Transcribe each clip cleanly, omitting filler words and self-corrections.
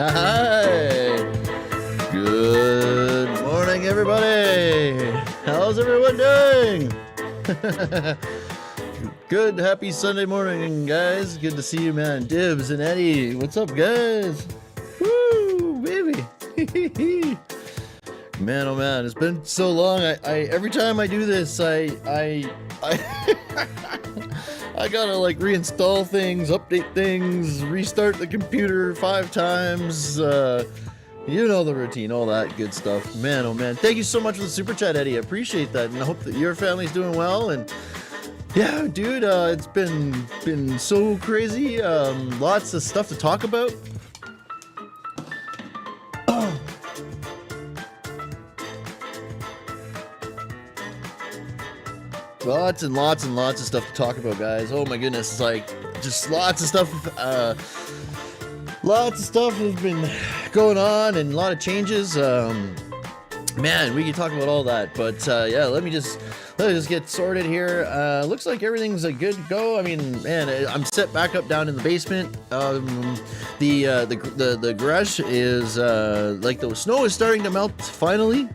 Hi. Good morning, everybody. How's everyone doing? Good, happy Sunday morning, guys. Good to see you, man. Dibs and Eddie, what's up, guys? Woo, baby. Man, oh man, it's been so long. I every time I do this, I I gotta like reinstall things, update things, restart the computer 5 times. You know the routine, all that good stuff. Man, oh man, thank you so much for the super chat, Eddie. I appreciate that, and I hope that your family's doing well. And yeah, dude, it's been so crazy. Lots of stuff to talk about. Lots and lots and lots of stuff to talk about, guys. Oh my goodness, it's like just lots of stuff. Lots of stuff has been going on and a lot of changes. Man, we can talk about all that, but yeah, let me just get sorted here. Looks like everything's a good go. I mean, man, I'm set back up down in the basement. The garage is like the snow is starting to melt finally.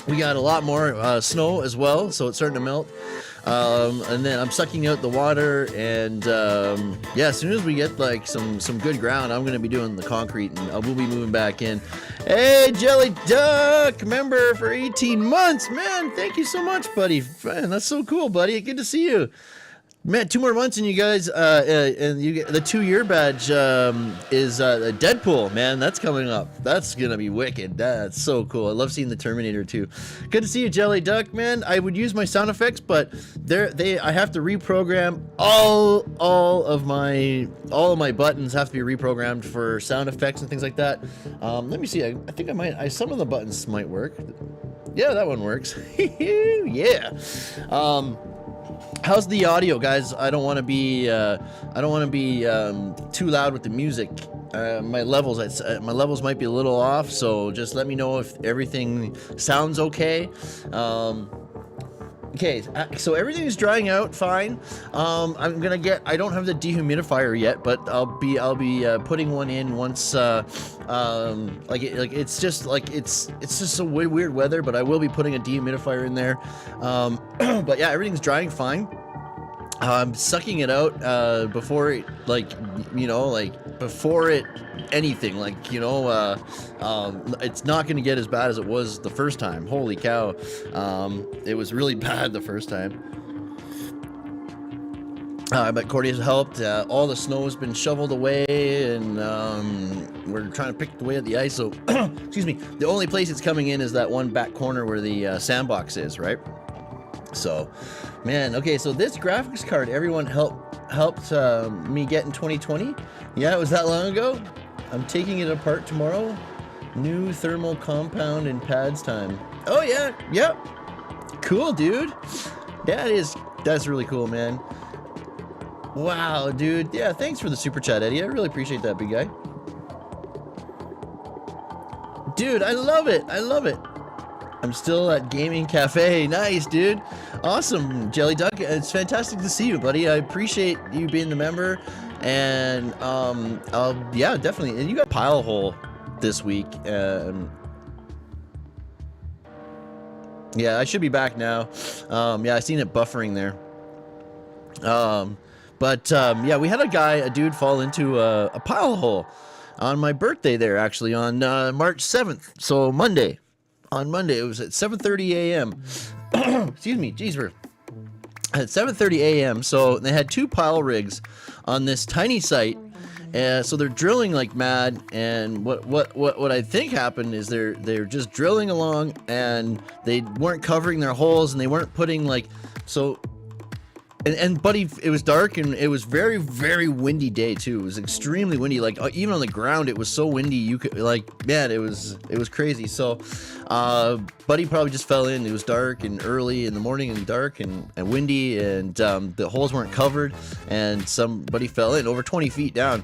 We got a lot more snow as well, so it's starting to melt. And then I'm sucking out the water, and yeah, as soon as we get like some good ground, I'm gonna be doing the concrete, and we'll be moving back in. Hey, Jelly Duck, member for 18 months, man. Thank you so much, buddy. Man, that's so cool, buddy. Good to see you. Man, 2 more months and you guys, and you get the 2-year badge is Deadpool, man. That's coming up. That's gonna be wicked. That's so cool. I love seeing the Terminator too. Good to see you, Jelly Duck, man. I would use my sound effects, but I have to reprogram all of my buttons have to be reprogrammed for sound effects and things like that. Let me see. I think I might. Some of the buttons might work. Yeah, that one works. Yeah. How's the audio, guys? I don't want to be too loud with the music. My levels might be a little off, so just let me know if everything sounds okay. Okay, so everything's drying out fine. I don't have the dehumidifier yet, but I'll be putting one in once. It's just so weird weather, but I will be putting a dehumidifier in there. But yeah, everything's drying fine. I'm sucking it out before it, before it anything, it's not going to get as bad as it was the first time. Holy cow. It was really bad the first time. But Cordy's helped. All the snow has been shoveled away, and we're trying to pick away at the ice. So, excuse me, the only place it's coming in is that one back corner where the sandbox is, right? So, man, okay, so this graphics card everyone helped me get in 2020. Yeah, it was that long ago. I'm taking it apart tomorrow. New thermal compound and pads time. Oh yeah, yep. Cool, dude. That's really cool, man. Wow, dude. Yeah, thanks for the super chat, Eddie. I really appreciate that, big guy. Dude, I love it. I love it. I'm still at Gaming Cafe. Nice, dude. Awesome, Jelly Duck. It's fantastic to see you, buddy. I appreciate you being the member. And yeah, definitely. And you got Pile Hole this week. Yeah, I should be back now. Yeah, I seen it buffering there. Yeah, we had a dude fall into a pile hole on my birthday there, actually, on March 7th. So Monday. On Monday, it was at 7:30 a.m. Excuse me, jeez, at 7:30 a.m. So they had 2 pile rigs on this tiny site, so they're drilling like mad. And what I think happened is they're just drilling along, and they weren't covering their holes, and they weren't putting so. And buddy, it was dark, and it was very, very windy day too. It was extremely windy. Like even on the ground, it was so windy. You could man, it was crazy. So, buddy probably just fell in. It was dark and early in the morning, and dark and windy, and the holes weren't covered, and somebody fell in over 20 feet down.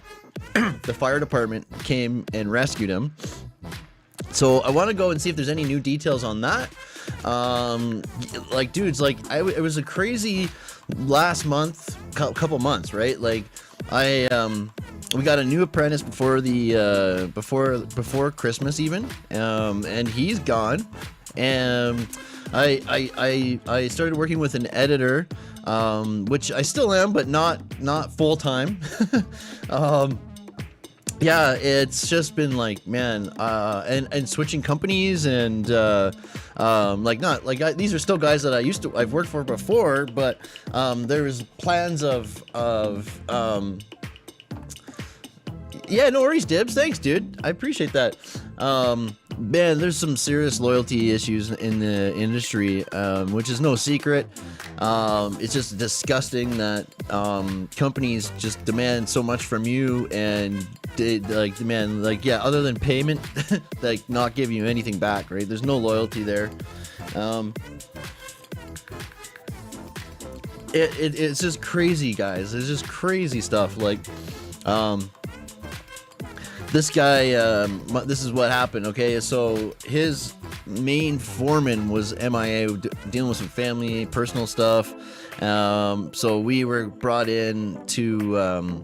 The fire department came and rescued him. So I want to go and see if there's any new details on that. Dudes, it was a crazy last month, couple months, right? we got a new apprentice before the before Christmas even, and he's gone. And I started working with an editor, which I still am, but not full time. Yeah, it's just been like, man, and switching companies and like not like these are still guys that I've worked for before, but there's plans of yeah, no worries, Dibs. Thanks, dude. I appreciate that. Man, there's some serious loyalty issues in the industry, which is no secret. It's just disgusting that companies just demand so much from you and they like demand like, yeah, other than payment, like not give you anything back, right? There's no loyalty there. It's just crazy, guys. It's just crazy stuff. Like, this guy, this is what happened, okay? So his main foreman was MIA, dealing with some family, personal stuff. So we were brought in to,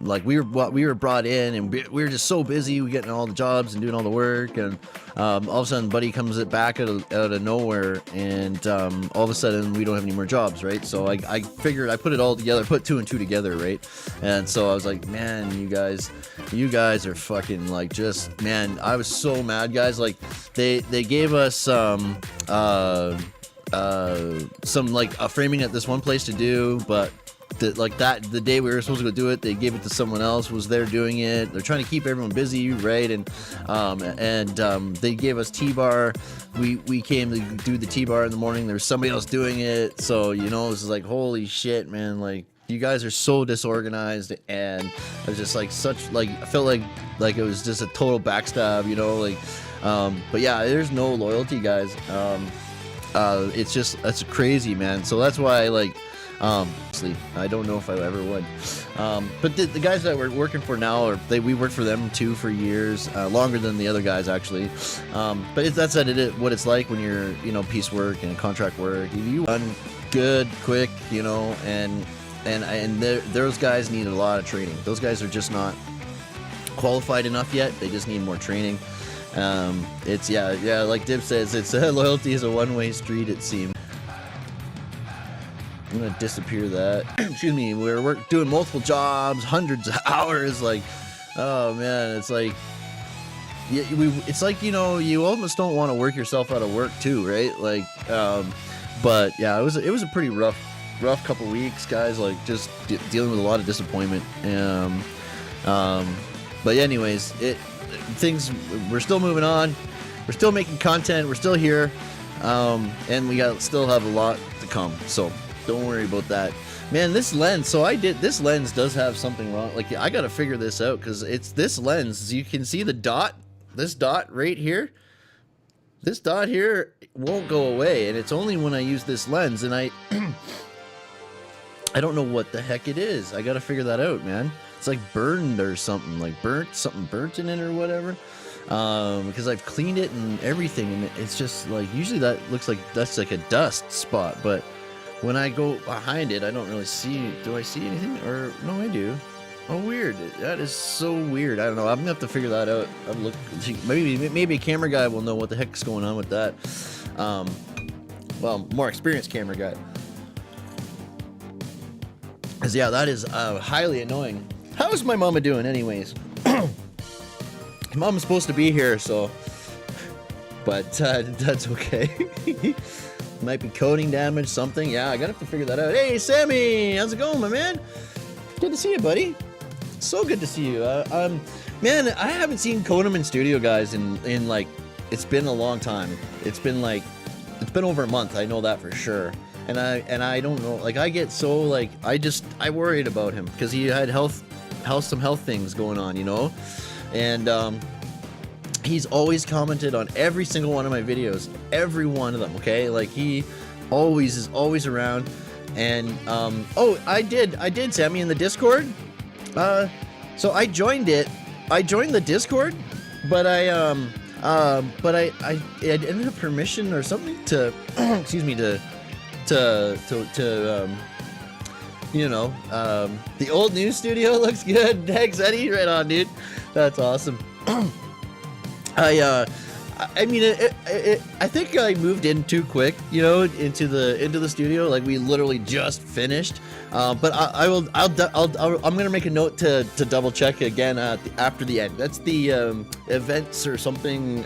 like we were brought in, and we were just so busy, we getting all the jobs and doing all the work, and all of a sudden, buddy comes back out of nowhere, and all of a sudden, we don't have any more jobs, right? So I figured, I put it all together, put 2 and 2 together, right? And so I was like, man, you guys are fucking like, just, man, I was so mad, guys. Like they gave us some like a framing at this one place to do, but the day we were supposed to go do it, they gave it to someone else, was there doing it. They're trying to keep everyone busy, right? And they gave us T-bar. We came to do the T-bar in the morning. There was somebody else doing it. So, you know, it's like, holy shit, man. Like, you guys are so disorganized, and I was just like I felt like it was just a total backstab, you know, like, but yeah, there's no loyalty, guys. It's crazy, man. So that's why, like, I don't know if I ever would. But the guys that we're working for now, we worked for them too for years, longer than the other guys actually. But that's what it's like when you're, you know, piecework and contract work. You run good, quick, you know, and those guys need a lot of training. Those guys are just not qualified enough yet. They just need more training. It's like Dib says, it's loyalty is a one-way street, it seems. I'm gonna disappear that. Excuse me. We're doing multiple jobs, hundreds of hours. Like, oh man, it's like, yeah, it's like, you know, you almost don't want to work yourself out of work too, right? Like, but yeah, it was a pretty rough couple weeks, guys. Like, just dealing with a lot of disappointment. But anyways, we're still moving on. We're still making content. We're still here, and we still have a lot to come. So. Don't worry about that, man. This lens, this lens does have something wrong. Like, I gotta figure this out, because it's this lens. You can see the dot, this dot right here. This dot here won't go away, and it's only when I use this lens, and I don't know what the heck it is. I gotta figure that out, man. It's like burned or something, like something burnt in it or whatever. Because I've cleaned it and everything, and it's just like, usually that looks like that's like a dust spot, but when I go behind it, I don't really see. Do I see anything? Or no, I do. Oh, weird. That is so weird. I don't know. I'm gonna have to figure that out. Maybe a camera guy will know what the heck's going on with that. Well, more experienced camera guy. Cause yeah, that is highly annoying. How's my mama doing, anyways? Mom's supposed to be here, so. But that's okay. Might be coating damage, something. Yeah, I gotta have to figure that out. Hey, Sammy, how's it going, my man? Good to see you, buddy. So good to see you. Man, I haven't seen Kodam in studio, guys, in like, it's been a long time. It's been over a month. I know that for sure. And I don't know. Like, I get so like, I worried about him because he had some health things going on, you know, and he's always commented on every single one of my videos, every one of them, okay? Like, he is always around. And oh, I did, Sammy, in the Discord. So I joined the Discord, but I ended up permission or something to excuse me, to you know, the old news studio looks good. Thanks, Eddie. Right on, dude. That's awesome. I mean, I think I moved in too quick, you know, into the studio. Like we literally just finished. But I'm gonna make a note to double check again after the end. That's the events or something.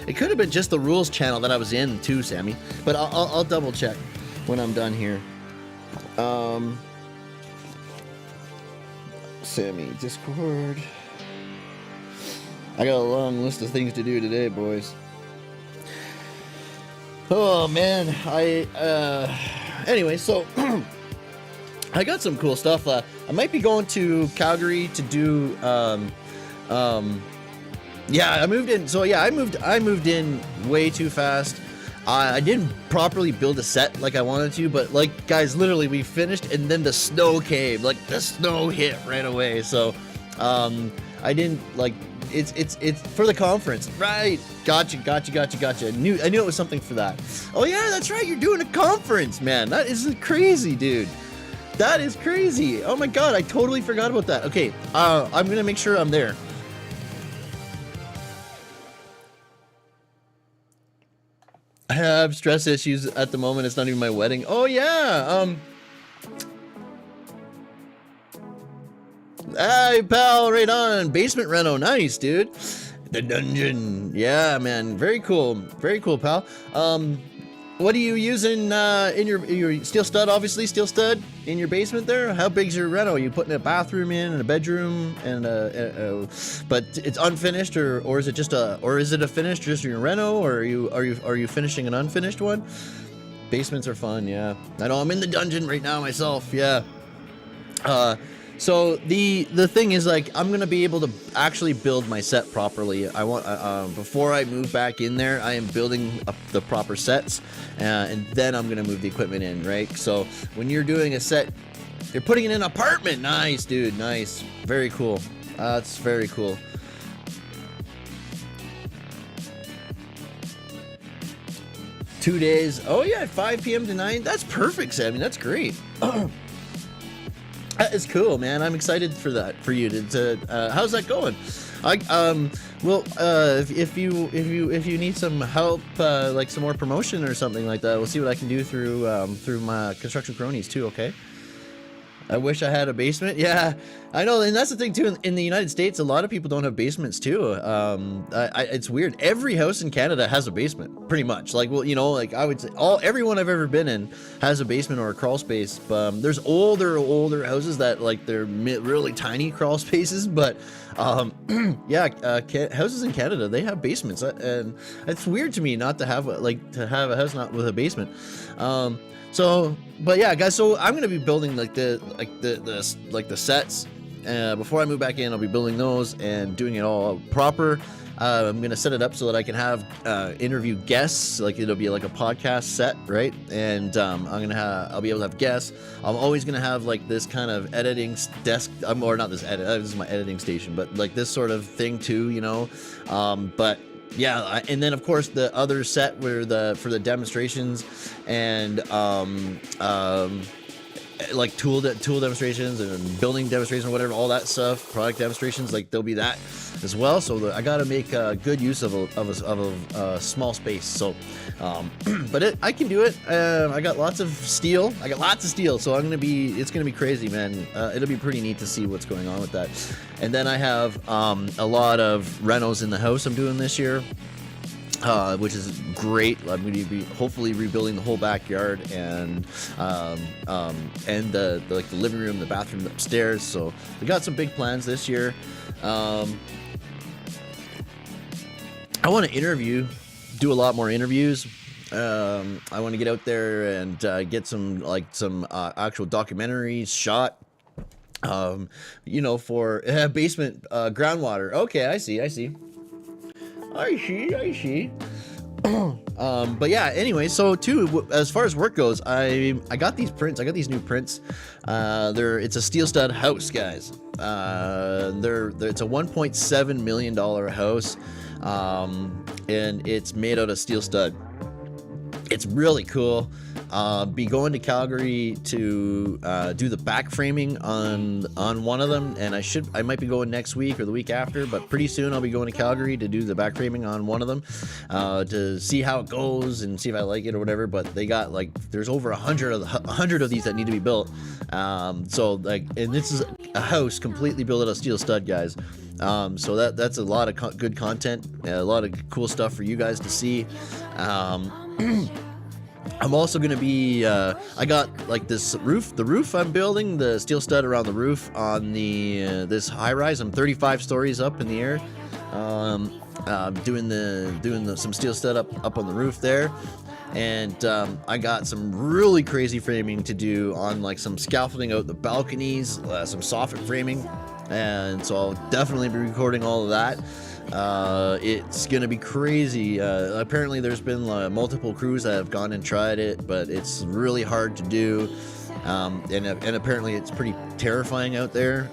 It could have been just the rules channel that I was in too, Sammy. But I'll double check when I'm done here. Sammy, Discord. I got a long list of things to do today, boys. Oh man, anyway, so I got some cool stuff. I might be going to Calgary to do yeah, I moved in. So yeah, I moved in way too fast. I didn't properly build a set like I wanted to, but like guys, literally we finished and then the snow came. Like the snow hit right away. So I didn't like it's for the conference, right? Gotcha. I knew it was something for that. Oh yeah, that's right. You're doing a conference, man. That is crazy, dude. That is crazy. Oh my god, I totally forgot about that. Okay, I'm gonna make sure I'm there. I have stress issues at the moment. It's not even my wedding. Oh yeah. Hey pal, right on. Basement reno, nice, dude. The dungeon. Yeah, man. Very cool, pal. What are you using in your steel stud? Obviously, steel stud in your basement there. How big's your reno? Are you putting a bathroom in and a bedroom and but it's unfinished, or is it just a finished just your reno, or are you finishing an unfinished one? Basements are fun, yeah. I know I'm in the dungeon right now myself, yeah. So the thing is, like, I'm gonna be able to actually build my set properly. I want before I move back in there, I am building up the proper sets, and then I'm gonna move the equipment in, right? So when you're doing a set, you're putting it in an apartment. Nice, dude, nice, very cool. That's very cool. Two days. Oh yeah, 5 p.m. to 9. That's perfect, Sammy. That's great. That is cool, man. I'm excited for that, for you to how's that going? If you need some help, like some more promotion or something like that, we'll see what I can do through my construction cronies too. Okay. I wish I had a basement. Yeah, I know, and that's the thing too. In the United States, a lot of people don't have basements too. It's weird. Every house in Canada has a basement, pretty much. Like, well, you know, like I would say, everyone I've ever been in has a basement or a crawl space. There's older houses that like they're really tiny crawl spaces, but yeah, houses in Canada, they have basements, and it's weird to me not to have a house not with a basement. So, but yeah, guys. So I'm gonna be building the sets. Before I move back in, I'll be building those and doing it all proper. I'm gonna set it up so that I can have interview guests. Like it'll be like a podcast set, right? And I'll be able to have guests. I'm always gonna have like this kind of editing desk. Or not this edit. This is my editing station, but like this sort of thing too, you know. But yeah, and then of course the other set for the demonstrations and like tool demonstrations and building demonstrations, whatever, all that stuff, product demonstrations, like there'll be that as well. So I got to make good use of a small space. So, but I can do it. I got lots of steel. So it's gonna be crazy, man. It'll be pretty neat to see what's going on with that. And then I have a lot of renos in the house I'm doing this year. Which is great. I'm going to be hopefully rebuilding the whole backyard and the living room, the bathroom upstairs. So we got some big plans this year. I want to do a lot more interviews. I want to get out there and get some actual documentaries shot. You know, for basement groundwater. Okay, I see. I see. But yeah, anyway, so too, as far as work goes, I got these prints. I got these new prints. It's a steel stud house, guys. It's a $1.7 million house, and it's made out of steel stud. It's really cool. be going to Calgary to do the back framing on one of them, and I might be going next week or the week after, but pretty soon I'll be going to Calgary to do the back framing on one of them, to see how it goes and see if I like it or whatever. But they got like, there's over 100 of these that need to be built. So like, and this is a house completely built out of steel stud, guys. So that's a lot of good content, a lot of cool stuff for you guys to see. I'm also going to be, I got like the roof I'm building, the steel stud around the roof on the, this high rise. I'm 35 stories up in the air, doing some steel stud up on the roof there. And I got some really crazy framing to do on like some scaffolding out the balconies, some soffit framing. And so I'll definitely be recording all of that. It's gonna be crazy. Apparently there's been multiple crews that have gone and tried it, but it's really hard to do. And apparently it's pretty terrifying out there.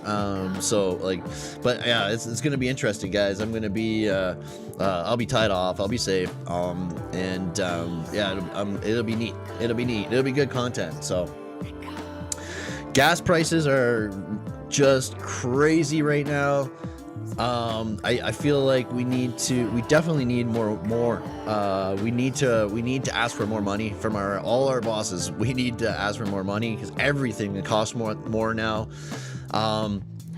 So like, but yeah, it's gonna be interesting, guys. I'm gonna be, I'll be tied off. I'll be safe. Yeah, it'll be neat. It'll be good content. So gas prices are just crazy right now. I feel like we definitely need more. We need to ask for more money from all our bosses. We need to ask for more money because everything costs more now.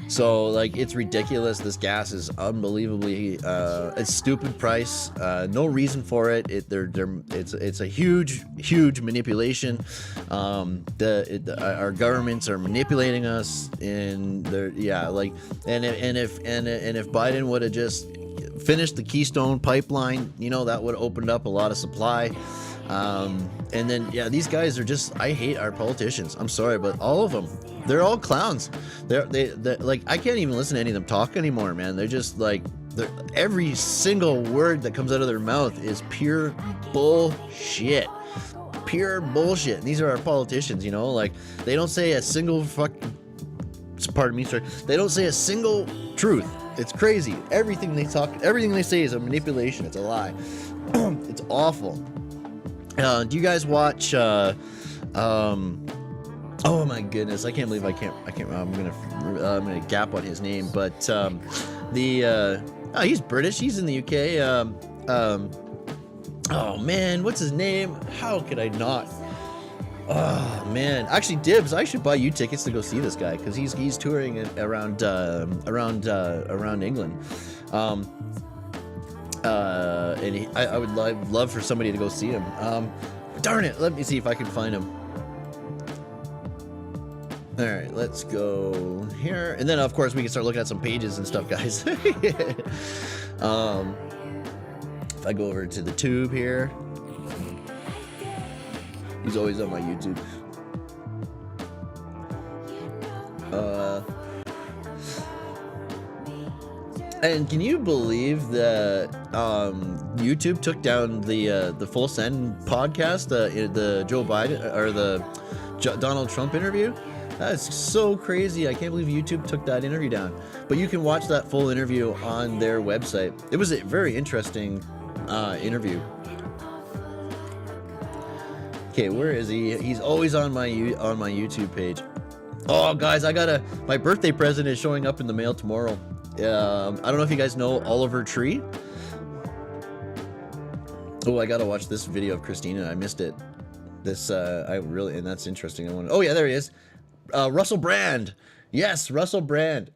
So like, it's ridiculous. This gas is unbelievably a stupid price. No reason for it. It's a huge manipulation. Our governments are manipulating us, and if Biden would have just finished the Keystone pipeline, that would have opened up a lot of supply. And then these guys are just, I hate our politicians. I'm sorry, but all of them, they're all clowns. They're like, I can't even listen to any of them talk anymore, man. They're just like, every single word that comes out of their mouth is pure bullshit. Pure bullshit. And these are our politicians, like, they don't say a single pardon me, sorry. They don't say a single truth. It's crazy. Everything they say is a manipulation. It's a lie. It's awful. Do you guys watch, oh my goodness, I can't believe I'm gonna gap on his name, but he's British, he's in the UK. Oh man, what's his name? How could I not? Oh man, actually, Dibs, I should buy you tickets to go see this guy, because he's touring around England. And I would love for somebody to go see him. Darn it, let me see if I can find him. All right, let's go here, and then of course we can start looking at some pages and stuff, guys. If I go over to the tube here, he's always on my YouTube. And can you believe that YouTube took down the Full Send podcast, the Joe Biden or the Donald Trump interview? That's so crazy. I can't believe YouTube took that interview down. But you can watch that full interview on their website. It was a very interesting interview. Okay, where is he? He's always on my YouTube page. Oh, guys, my birthday present is showing up in the mail tomorrow. I don't know if you guys know Oliver Tree. Oh, I gotta watch this video of Christina. I missed it. And that's interesting. Oh yeah, there he is. Russell Brand. Yes, Russell Brand.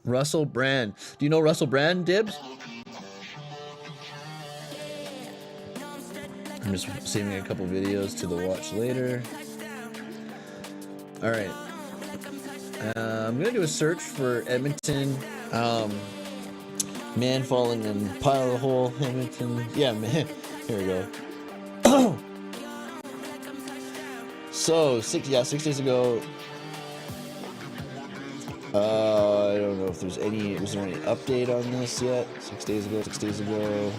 Russell Brand. Do you know Russell Brand, Dibs? I'm just saving a couple videos to the watch later. All right. I'm gonna do a search for Edmonton. Man falling in pile of hole. Edmonton. Yeah, man. Here we go. So 6 days ago. I don't know if was there any update on this yet? 6 days ago.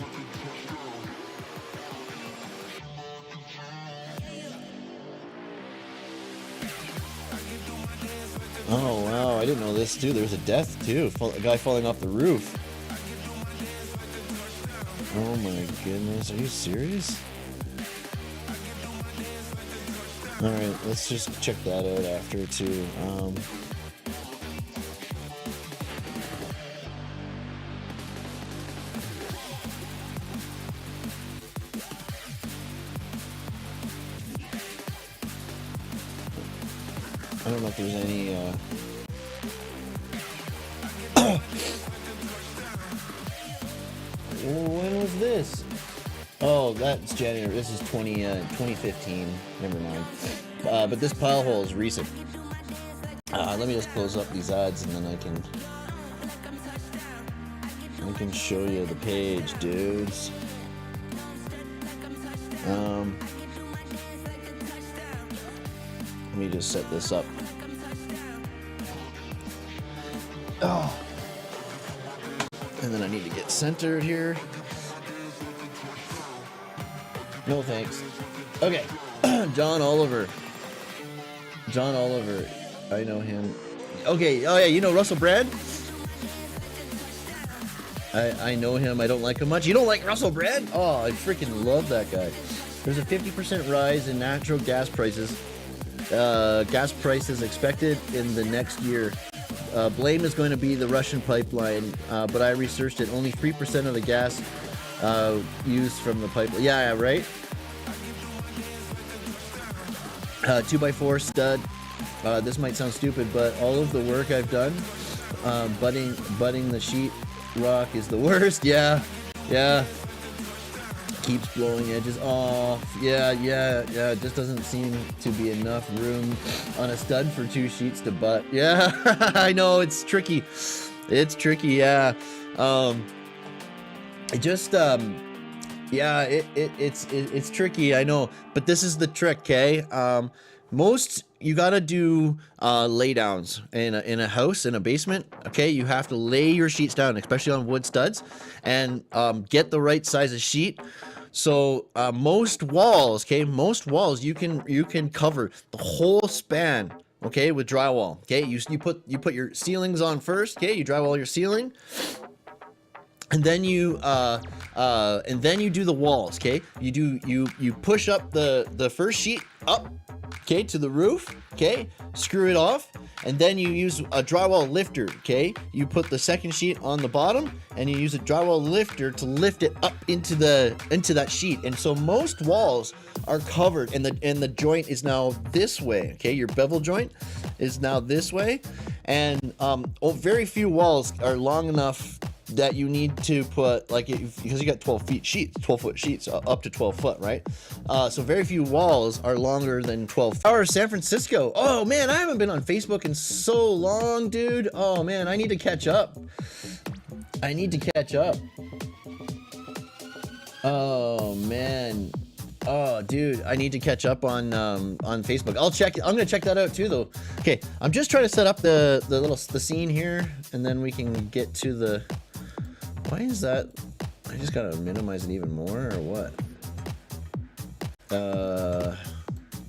Oh wow, I didn't know this too. There's a death too. A guy falling off the roof. Oh my goodness, are you serious? All right, let's just check that out after too. I don't know if there's any. When was this? Oh, that's January. This is 2015. Never mind. But this pile hole is recent. Let me just close up these ads and then I can show you the page, dudes. Let me just set this up. Oh. And then I need to get centered here. No thanks. Okay. John Oliver. I know him. Okay. Oh yeah, you know Russell Brand? I know him. I don't like him much. You don't like Russell Brand? Oh, I freaking love that guy. There's a 50% rise in natural gas prices. Gas prices expected in the next year. Blame is going to be the Russian pipeline, but I researched it. Only 3% of the gas used from the pipeline. Yeah, right? 2x4 stud. This might sound stupid, but all of the work I've done, budding the sheet rock is the worst. Yeah. Keeps blowing edges off. Yeah. It just doesn't seem to be enough room on a stud for 2 sheets to butt. Yeah, I know it's tricky. Yeah. It's tricky. I know, but this is the trick. Okay. Most you gotta do lay downs in a house, in a basement. Okay, you have to lay your sheets down, especially on wood studs, and get the right size of sheet. So most walls you can cover the whole span, okay, with drywall. Okay, you put your ceilings on first. Okay, you drywall your ceiling, and then you do the walls. Okay, you push up the first sheet up, okay, to the roof. Okay, screw it off, and then you use a drywall lifter. Okay, you put the second sheet on the bottom, and you use a drywall lifter to lift it up into that sheet. And so most walls are covered, and the joint is now this way. Okay, your bevel joint is now this way, and very few walls are long enough that you need to put, because you got 12 foot sheets up to 12 foot, right? So very few walls are longer than 12 feet. San Francisco. Oh man, I haven't been on Facebook in so long, dude. Oh man, I need to catch up. Oh man. Oh dude, I need to catch up on Facebook. I'm gonna check that out too though. Okay, I'm just trying to set up the scene here, and then we can get to the. Why is that? I just gotta minimize it even more, or what?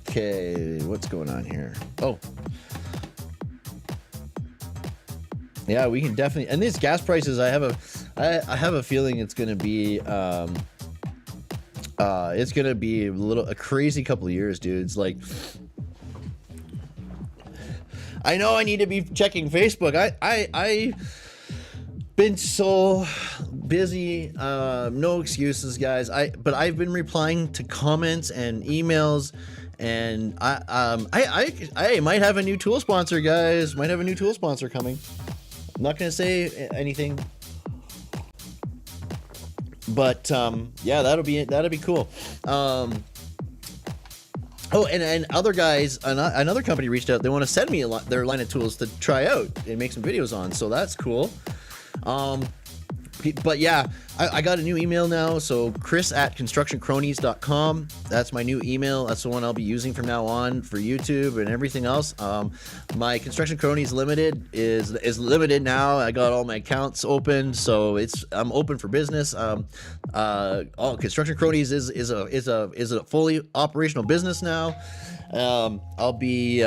Okay, what's going on here? Oh. Yeah, we can definitely, and these gas prices, I have a feeling it's gonna be a crazy couple of years, dudes. Like, I know I need to be checking Facebook. I been so busy, no excuses, guys. But I've been replying to comments and emails, and I might have a new tool sponsor, guys. Might have a new tool sponsor coming. I'm not gonna say anything, but yeah, that'll be cool. Oh, and other guys, another company reached out. They want to send me their line of tools to try out and make some videos on, so that's cool. But yeah, I got a new email now. So chris@constructionkronies.com. That's my new email. That's the one I'll be using from now on for YouTube and everything else. My Construction Cronies Limited is limited now. I got all my accounts open, so I'm open for business. All Construction Cronies is a fully operational business now. I'll be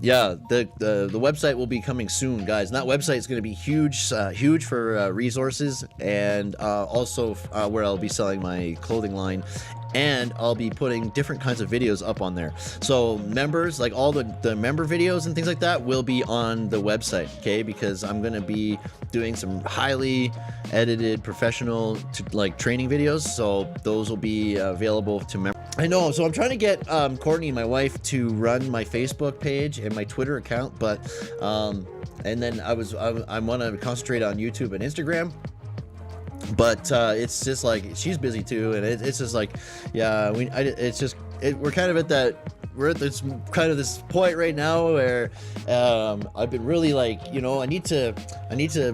yeah, the website will be coming soon, guys. And that website is going to be huge for resources, and also where I'll be selling my clothing line, and I'll be putting different kinds of videos up on there. So members, like all the member videos and things like that, will be on the website, okay? Because I'm going to be doing some highly edited professional training videos, so those will be available to members. I know, so I'm trying to get Courtney, my wife, to run my Facebook page and my Twitter account, but and then I want to concentrate on YouTube and Instagram. But it's just like she's busy too, and it's just like, yeah, we're kind of at this kind of this point right now where I've been really like, I need to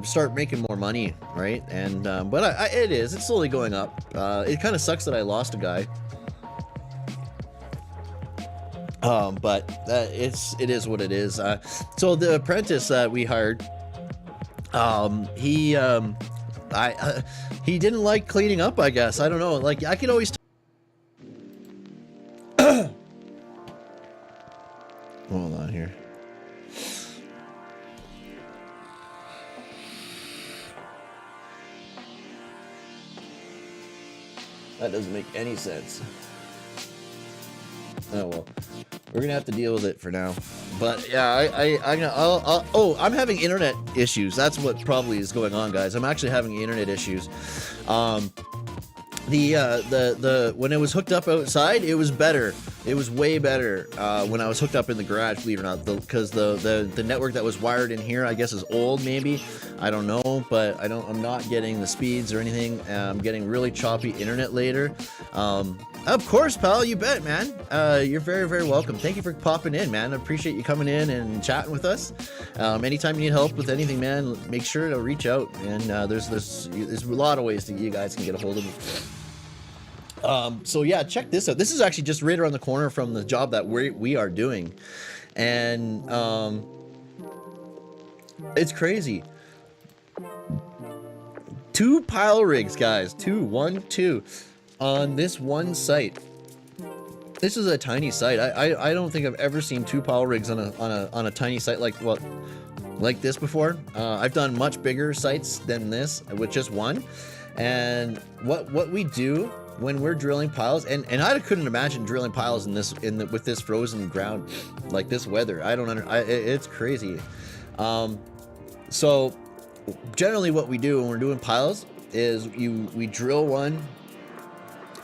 start making more money, right? And but it's slowly going up. It kind of sucks that I lost a guy, but it is what it is. So the apprentice that we hired, he didn't like cleaning up, I guess. I don't know. Like, I could always hold on here. That doesn't make any sense. Oh well, we're gonna have to deal with it for now. But yeah, I'm having internet issues. That's what probably is going on, guys. I'm actually having internet issues. When it was hooked up outside, it was better. It was way better when I was hooked up in the garage, believe it or not, because the network that was wired in here, I guess, is old, maybe. I don't know, but I'm not getting the speeds or anything. I'm getting really choppy internet later. Of course, pal, you bet, man. You're very, very welcome. Thank you for popping in, man. I appreciate you coming in and chatting with us. Anytime you need help with anything, man, make sure to reach out. And there's a lot of ways that you guys can get a hold of me. So yeah, check this out. This is actually just right around the corner from the job that we are doing, and it's crazy. 2 pile rigs, guys. 2 on this one site. This is a tiny site. I don't think I've ever seen 2 pile rigs on a tiny site like this before. I've done much bigger sites than this with just one. And what we do when we're drilling piles, and I couldn't imagine drilling piles with this frozen ground, like this weather. It's crazy. So generally what we do when we're doing piles is we drill one,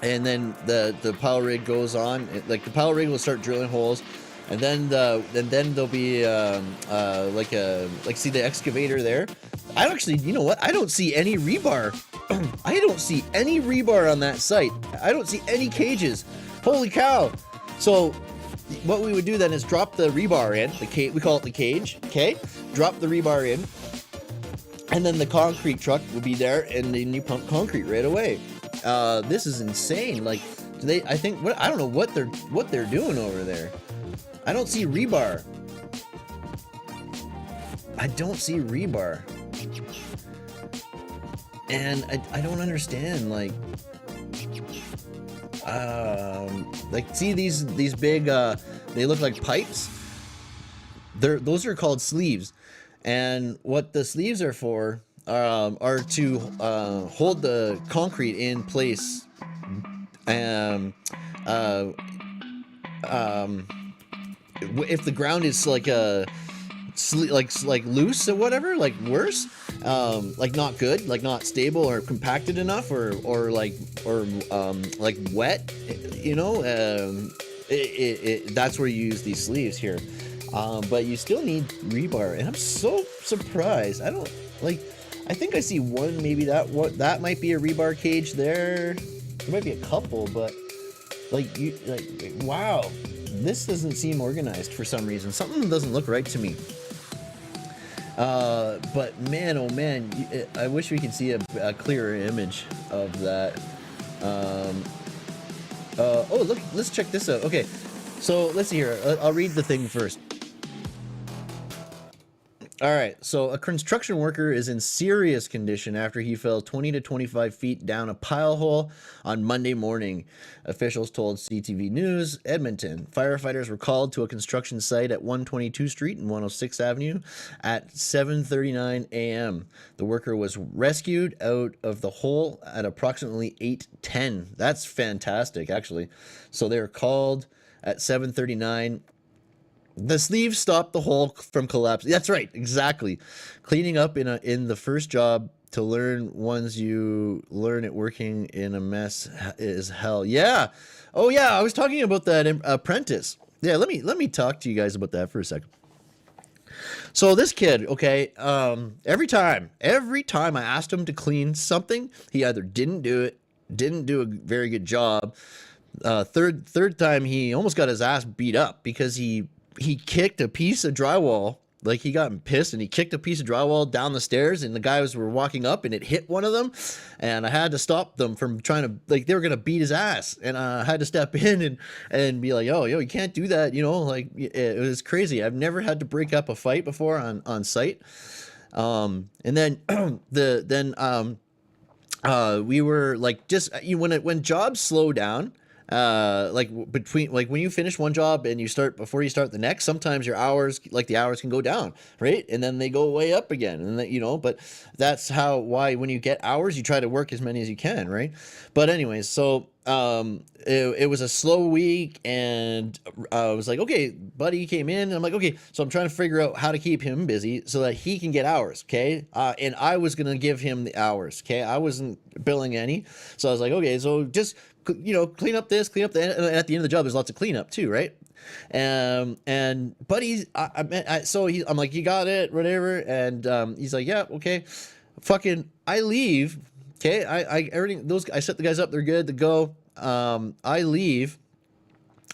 and then the pile rig goes on. Like the pile rig will start drilling holes, and then there'll be see the excavator there. I actually, you know what? I don't see any rebar. I don't see any rebar on that site. I don't see any cages. Holy cow! So what we would do then is drop the rebar in. We call it the cage. Okay, drop the rebar in, and then the concrete truck would be there, and then you pump concrete right away. This is insane. Like, I don't know what they're doing over there. I don't see rebar. I don't see rebar. And I don't understand, like see these big, they look like pipes. Those are called sleeves. And what the sleeves are for are to hold the concrete in place. If the ground is like loose or whatever, like worse, like not good, like not stable or compacted enough, or like wet, that's where you use these sleeves here. But you still need rebar, and I'm so surprised. I think I see one, maybe that might be a rebar cage there. There might be a couple, but wow, this doesn't seem organized for some reason. Something doesn't look right to me. But man, oh man, I wish we could see a clearer image of that. Oh, look, let's check this out. Okay, so let's see here. I'll read the thing first. All right, so a construction worker is in serious condition after he fell 20 to 25 feet down a pile hole on Monday morning, officials told CTV News Edmonton. Firefighters were called to a construction site at 122 Street and 106th Avenue at 7:39 a.m. The worker was rescued out of the hole at approximately 8:10. That's fantastic, actually. So they were called at 7:39. The sleeves stopped the hole from collapsing. That's right, exactly. Cleaning up in the first job to learn once you learn it working in a mess is hell. Yeah. Oh yeah, I was talking about that apprentice. Yeah, let me talk to you guys about that for a second. So this kid, okay, every time I asked him to clean something, he either didn't do it, didn't do a very good job. Third time he almost got his ass beat up because he kicked a piece of drywall. Like, he got pissed and he kicked a piece of drywall down the stairs, and the guys were walking up and it hit one of them, and I had to stop them from trying to, like, they were gonna beat his ass, and I had to step in and be like, yo, you can't do that, you know, like, it was crazy. I've never had to break up a fight before on site. And then we were like, just when jobs slow down, between, like, when you finish one job and before you start the next, sometimes your hours, like, the hours can go down, right? And then they go way up again, and but that's why when you get hours, you try to work as many as you can, right? But anyways, so it was a slow week, and I was like, okay, buddy came in, and I'm like, okay, so I'm trying to figure out how to keep him busy so that he can get hours, okay? And I was gonna give him the hours, okay? I wasn't billing any, so I was like, okay, so just, clean up this, clean up that, and at the end of the job, there's lots of cleanup too, right? And buddy's, I'm like, you got it, whatever, and he's like, yeah, okay, fucking, I leave, okay, everything, I set the guys up, they're good to go, I leave,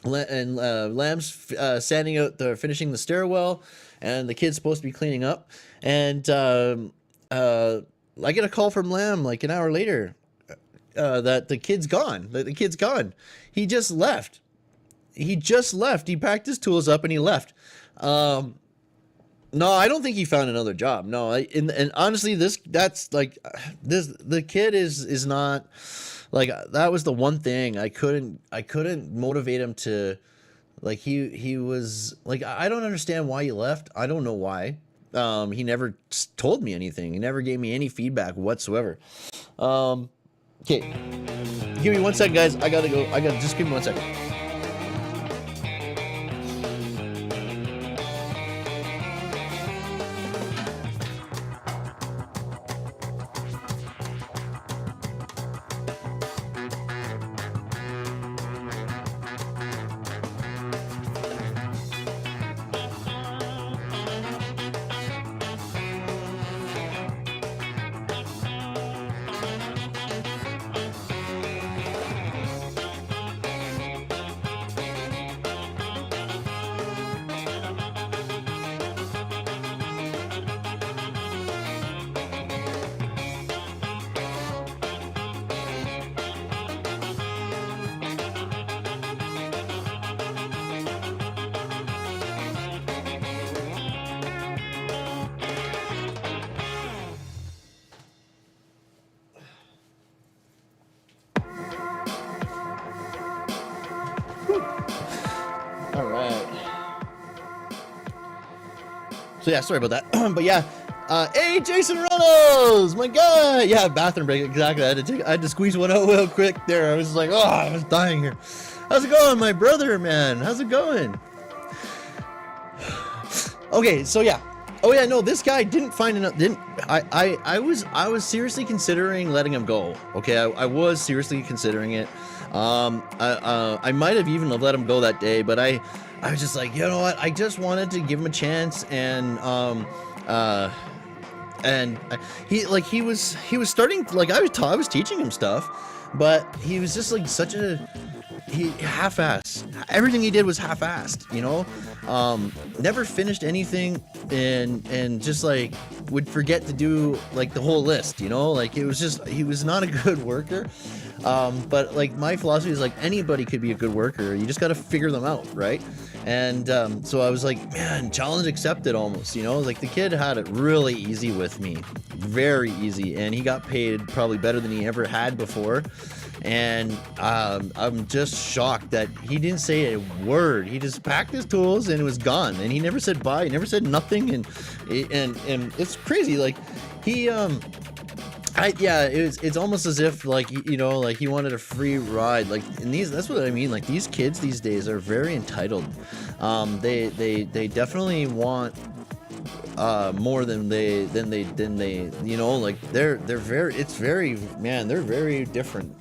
and Lamb's standing out there finishing the stairwell, and the kid's supposed to be cleaning up, and I get a call from Lamb like an hour later, that the kid's gone. He just left. He packed his tools up and he left. No, I don't think he found another job. No, and honestly, the kid is not, like, that was the one thing I couldn't motivate him to, like, he was like, I don't understand why he left. I don't know why. He never told me anything. He never gave me any feedback whatsoever. Okay, give me 1 second, guys. I gotta go. Just give me 1 second. All right. So yeah, sorry about that. But yeah, hey, Jason Reynolds, my guy. Yeah, bathroom break, exactly. I had to squeeze one out real quick there. I was like, oh, I was dying here. How's it going, my brother, man? How's it going? Okay, so yeah. Oh yeah, no, this guy didn't find enough. I was seriously considering letting him go. Okay, I was seriously considering it. I might have even let him go that day, but I was just like, you know what? I just wanted to give him a chance, and he was starting, like, I was teaching him stuff, but he was just like such a he half-assed. Everything he did was half-assed, you know. Never finished anything, and just like would forget to do like the whole list, you know. Like it was just, he was not a good worker. But like my philosophy is like anybody could be a good worker. You just got to figure them out, right? And so I was like, man, challenge accepted almost, you know. Like the kid had it really easy with me, very easy, and he got paid probably better than he ever had before. And I'm just shocked that he didn't say a word. He just packed his tools and was gone, and he never said bye. He never said nothing, and it's crazy. Like he it's almost as if like, you know, like he wanted a free ride. Like in these, that's what I mean. Like these kids these days are very entitled. They definitely want more than they you know, like they're very, it's very, man, they're very different.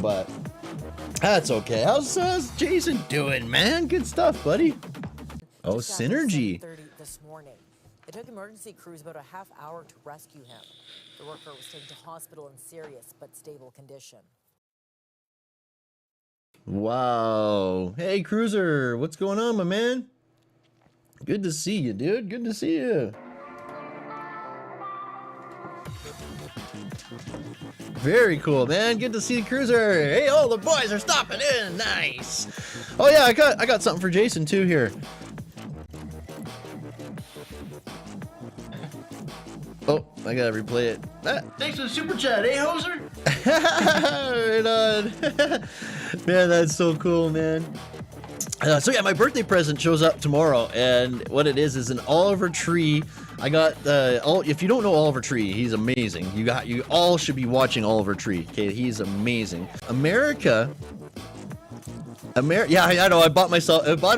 But that's okay. How's Jason doing, man? Good stuff, buddy. Oh, synergy. This morning. It took emergency crews about a half hour to rescue him. The worker was taken to hospital in serious but stable condition. Wow. Hey, Cruiser. What's going on, my man? Good to see you, dude. Good to see you. Very cool, man. Good to see the Cruiser. Hey, all the boys are stopping in. Nice. Oh yeah, I got something for Jason too here. Oh, I gotta replay it. Thanks for the super chat, eh, Hoser? Right on. Man, that's so cool, man. So yeah, my birthday present shows up tomorrow, and what it is an Oliver Tree. I got if you don't know Oliver Tree, he's amazing. You all should be watching Oliver Tree. Okay, he's amazing. Yeah, I know. I bought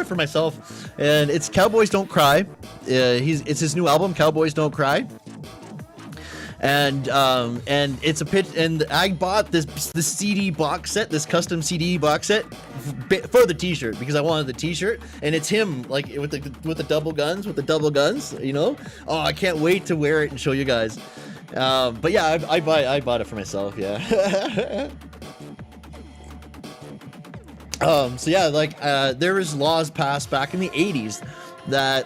it for myself, and it's Cowboys Don't Cry. It's his new album, Cowboys Don't Cry. And it's a pitch, and I bought this CD box set, this custom CD box set for the t-shirt because I wanted the t-shirt, and it's him like with the double guns, you know. Oh, I can't wait to wear it and show you guys. But yeah, I bought it for myself. Yeah. So yeah, like there was laws passed back in the 80s that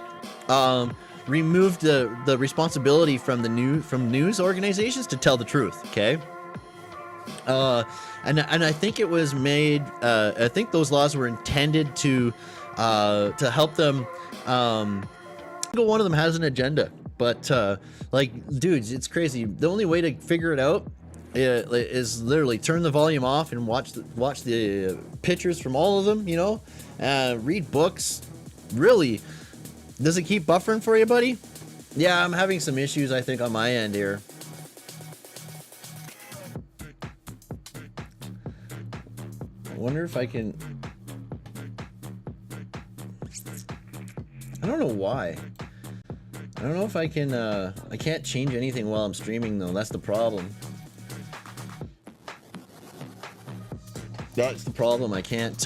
removed the responsibility from news organizations to tell the truth. Okay. And I think it was made. I think those laws were intended to help them. One of them has an agenda, but like, dudes, it's crazy. The only way to figure it out is literally turn the volume off and watch the pictures from all of them. You know, read books. Really. Does it keep buffering for you, buddy? Yeah, I'm having some issues, I think, on my end here. I wonder if I can... I don't know why. I don't know if I can... I can't change anything while I'm streaming, though. That's the problem. That's the problem. I can't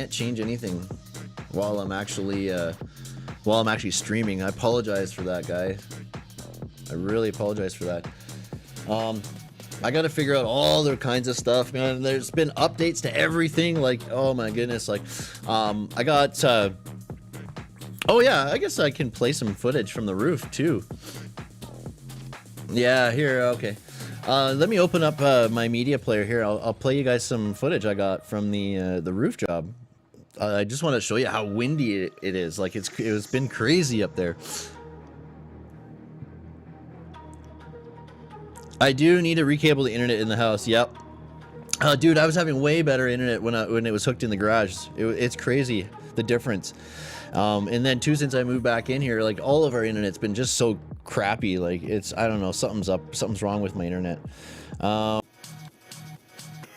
change anything while I'm actually... while I'm actually streaming. I apologize for that, guy. I really apologize for that. I gotta figure out all their kinds of stuff, man. There's been updates to everything, like, oh my goodness, like, I got, oh yeah, I guess I can play some footage from the roof, too. Yeah, here, okay. Let me open up my media player here. I'll play you guys some footage I got from the roof job. I just want to show you how windy it is. Like it's been crazy up there. I do need to recable the internet in the house. Yep. Dude, I was having way better internet when it was hooked in the garage. It's crazy the difference. And then too, since I moved back in here, like all of our internet's been just so crappy. Like I don't know, something's wrong with my internet.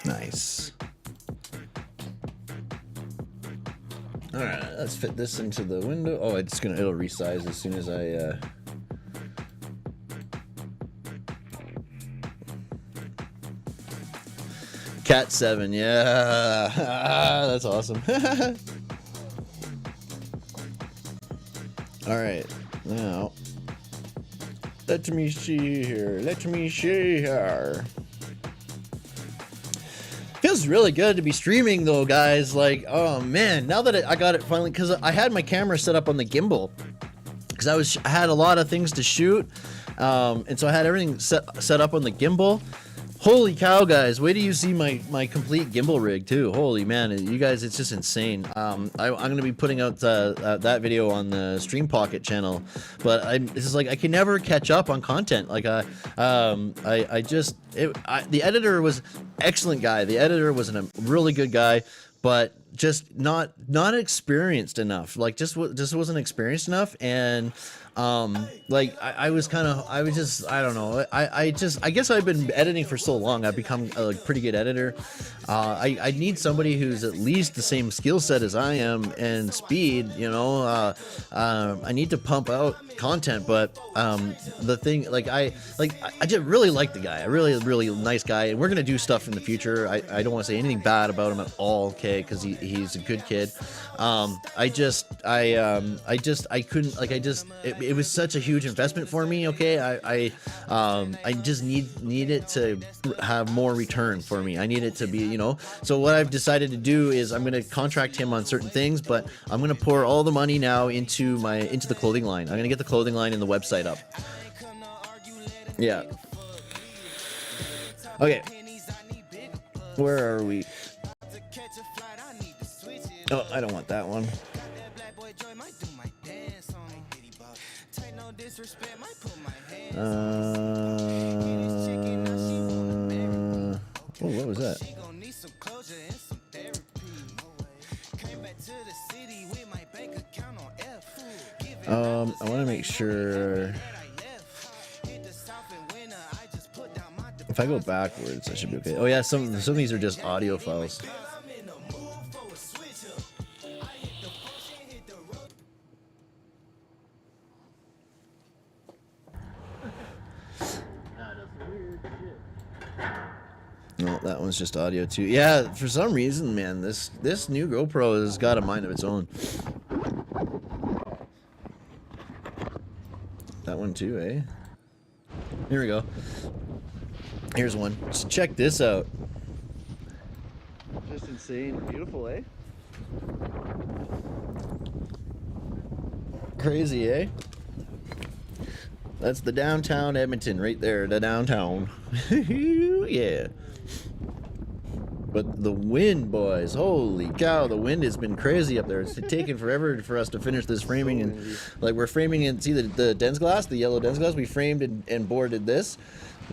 Nice. All right, let's fit this into the window. Oh, it'll resize as soon as I. Cat 7, yeah, that's awesome. All right, now Let me see here. Let me see here. Feels really good to be streaming though, guys. Like, oh man, now that I got it finally, because I had my camera set up on the gimbal, because I had a lot of things to shoot, and so I had everything set up on the gimbal. Holy cow, guys! Wait till you see my complete gimbal rig too. Holy man, you guys, it's just insane. I'm gonna be putting out that video on the Stream Pocket channel, but this is like I can never catch up on content. Like the editor was excellent guy. The editor was a really good guy, but just not experienced enough. Like just wasn't experienced enough, and like I don't know. I guess I've been editing for so long. I've become a pretty good editor. I need somebody who's at least the same skill set as I am and speed, you know. I need to pump out content, but the thing, I just really like the guy. A really nice guy, and we're gonna do stuff in the future. I don't want to say anything bad about him at all, okay, because he's a good kid. I couldn't, like, it was such a huge investment for me, okay. I just need it to have more return for me. I need it to be, you know. So what I've decided to do is I'm going to contract him on certain things, but I'm going to pour all the money now into the clothing line. I'm going to get the clothing line and the website up. Yeah. Okay. Where are we? Oh, I don't want that one. Oh, what was that? I want to make sure. If I go backwards, I should be okay. Oh yeah, some of these are just audio files. No, that one's just audio too. Yeah, for some reason, man, this new GoPro has got a mind of its own. That one too, eh? Here we go. Here's one. Just check this out. Just insane. Beautiful, eh? Crazy, eh? That's the downtown Edmonton right there, the downtown. Yeah. But the wind, boys, holy cow, the wind has been crazy up there. It's taken forever for us to finish this framing, and like we're framing in, see the Dens glass, the yellow Dens glass, we framed and boarded this.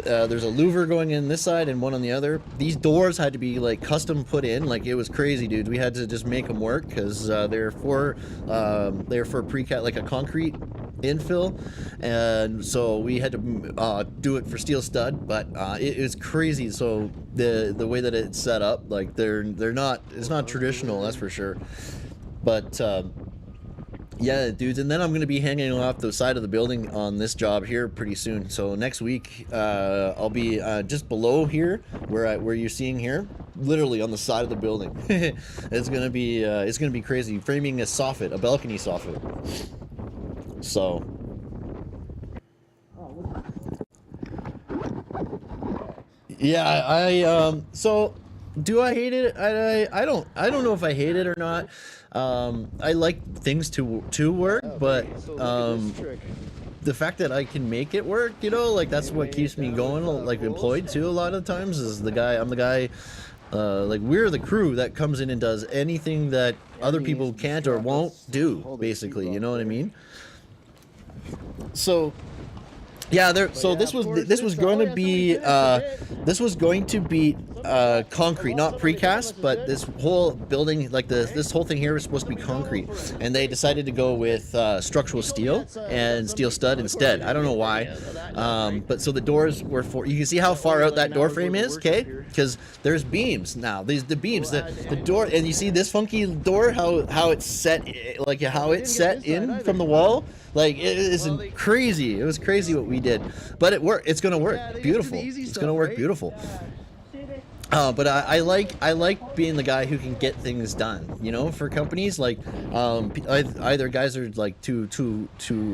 There's a louver going in this side and one on the other. These doors had to be like custom put in, like it was crazy, dude. We had to just make them work because they're for precast, like a concrete infill, and so we had to do it for steel stud, but it was crazy. So the way that it's set up, like it's not traditional, that's for sure. But yeah, dudes, and then I'm gonna be hanging off the side of the building on this job here pretty soon. So next week, I'll be just below here, where you're seeing here, literally on the side of the building. It's gonna be crazy. Framing a soffit, a balcony soffit. So. Yeah, so do I hate it? I don't know if I hate it or not. I like things to work, but the fact that I can make it work, you know, like that's what keeps me going, like employed too. A lot of times is I'm the guy. Like we're the crew that comes in and does anything that other people can't or won't do, basically. You know what I mean? So. Yeah, so this was going to be concrete, not precast, but this whole building, like this whole thing here was supposed to be concrete, and they decided to go with structural steel and steel stud instead. I don't know why, but so the doors were you can see how far out that door frame is, okay? Because there's beams now. The beams, the door, and you see this funky door, how it's set, like how it's set in from the wall. Like it isn't crazy. It was crazy what we did, but it worked. It's gonna work. Beautiful. It's gonna work beautiful. But I like being the guy who can get things done. You know, for companies like either guys are like too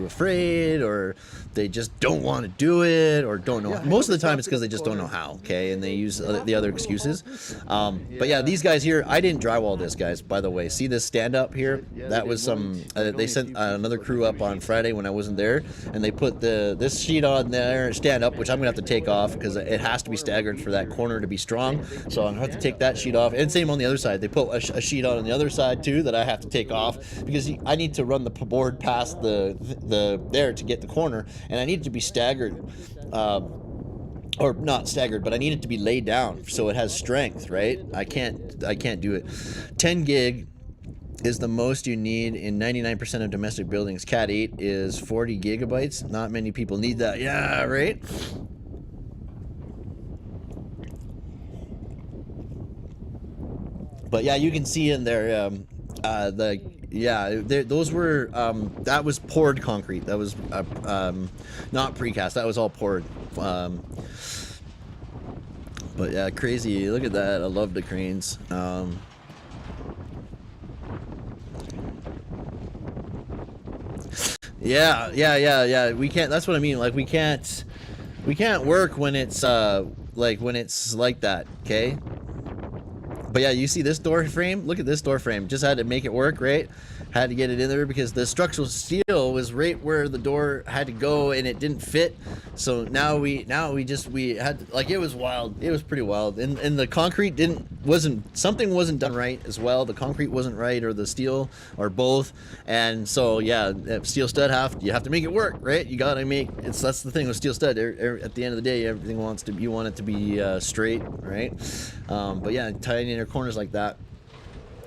afraid, or they just don't want to do it, or don't know. Most of the time, it's because they just don't know how. Okay, and they use the other excuses. But yeah, these guys here, I didn't drywall this, guys. By the way, see this stand up here? That was some. They sent another crew up on Friday when I wasn't there, and they put this sheet on there, stand up, which I'm gonna have to take off because it has to be staggered for that corner to be strong. So I'm gonna have to take that sheet off, and same on the other side. They put a sheet on the other side too that I have to take off because I need to run the board past the there to get the corner, and I need it to be staggered. Or not staggered, but I need it to be laid down so it has strength, right? I can't do it. 10 gig is the most you need in 99% of domestic buildings. Cat 8 is 40 gigabytes. Not many people need that. Yeah, right? But yeah, you can see in there, those were, that was poured concrete. That was not precast. That was all poured. But yeah, crazy. Look at that. I love the cranes. Yeah. We can't. That's what I mean. Like we can't work when it's like that. Okay. But yeah, you see this door frame? Look at this door frame. Just had to make it work, right? Had to get it in there because the structural steel was right where the door had to go and it didn't fit. So now we had, like, it was wild. It was pretty wild. And the concrete something wasn't done right as well. The concrete wasn't right, or the steel, or both. And so yeah, steel stud you have to make it work, right? You gotta that's the thing with steel stud. At the end of the day, you want it to be straight, right? But yeah, tying in your corners like that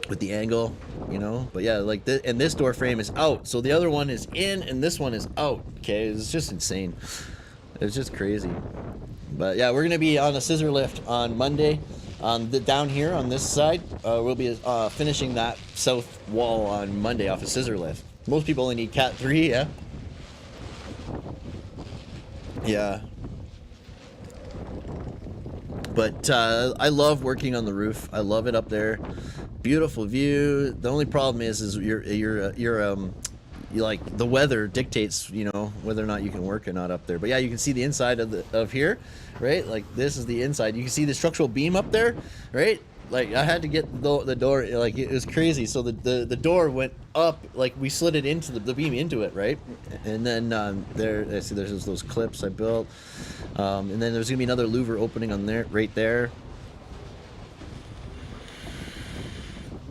with the angle, you know. But yeah, like and this door frame is out, so the other one is in and this one is out. Okay, it's just insane. It's just crazy. But yeah, we're gonna be on a scissor lift on Monday on down here on this side. We'll be finishing that south wall on Monday off a scissor lift. Most people only need cat 3. Yeah. But I love working on the roof. I love it up there. Beautiful view. The only problem is you like the weather dictates, you know, whether or not you can work or not up there. But yeah, you can see the inside of here, right? Like this is the inside. You can see the structural beam up there, right? Like I had to get the door, like it was crazy. So the door went up, like we slid it into the beam into it, right? And then I see there's those clips I built. And then there's gonna be another louver opening on there, right there.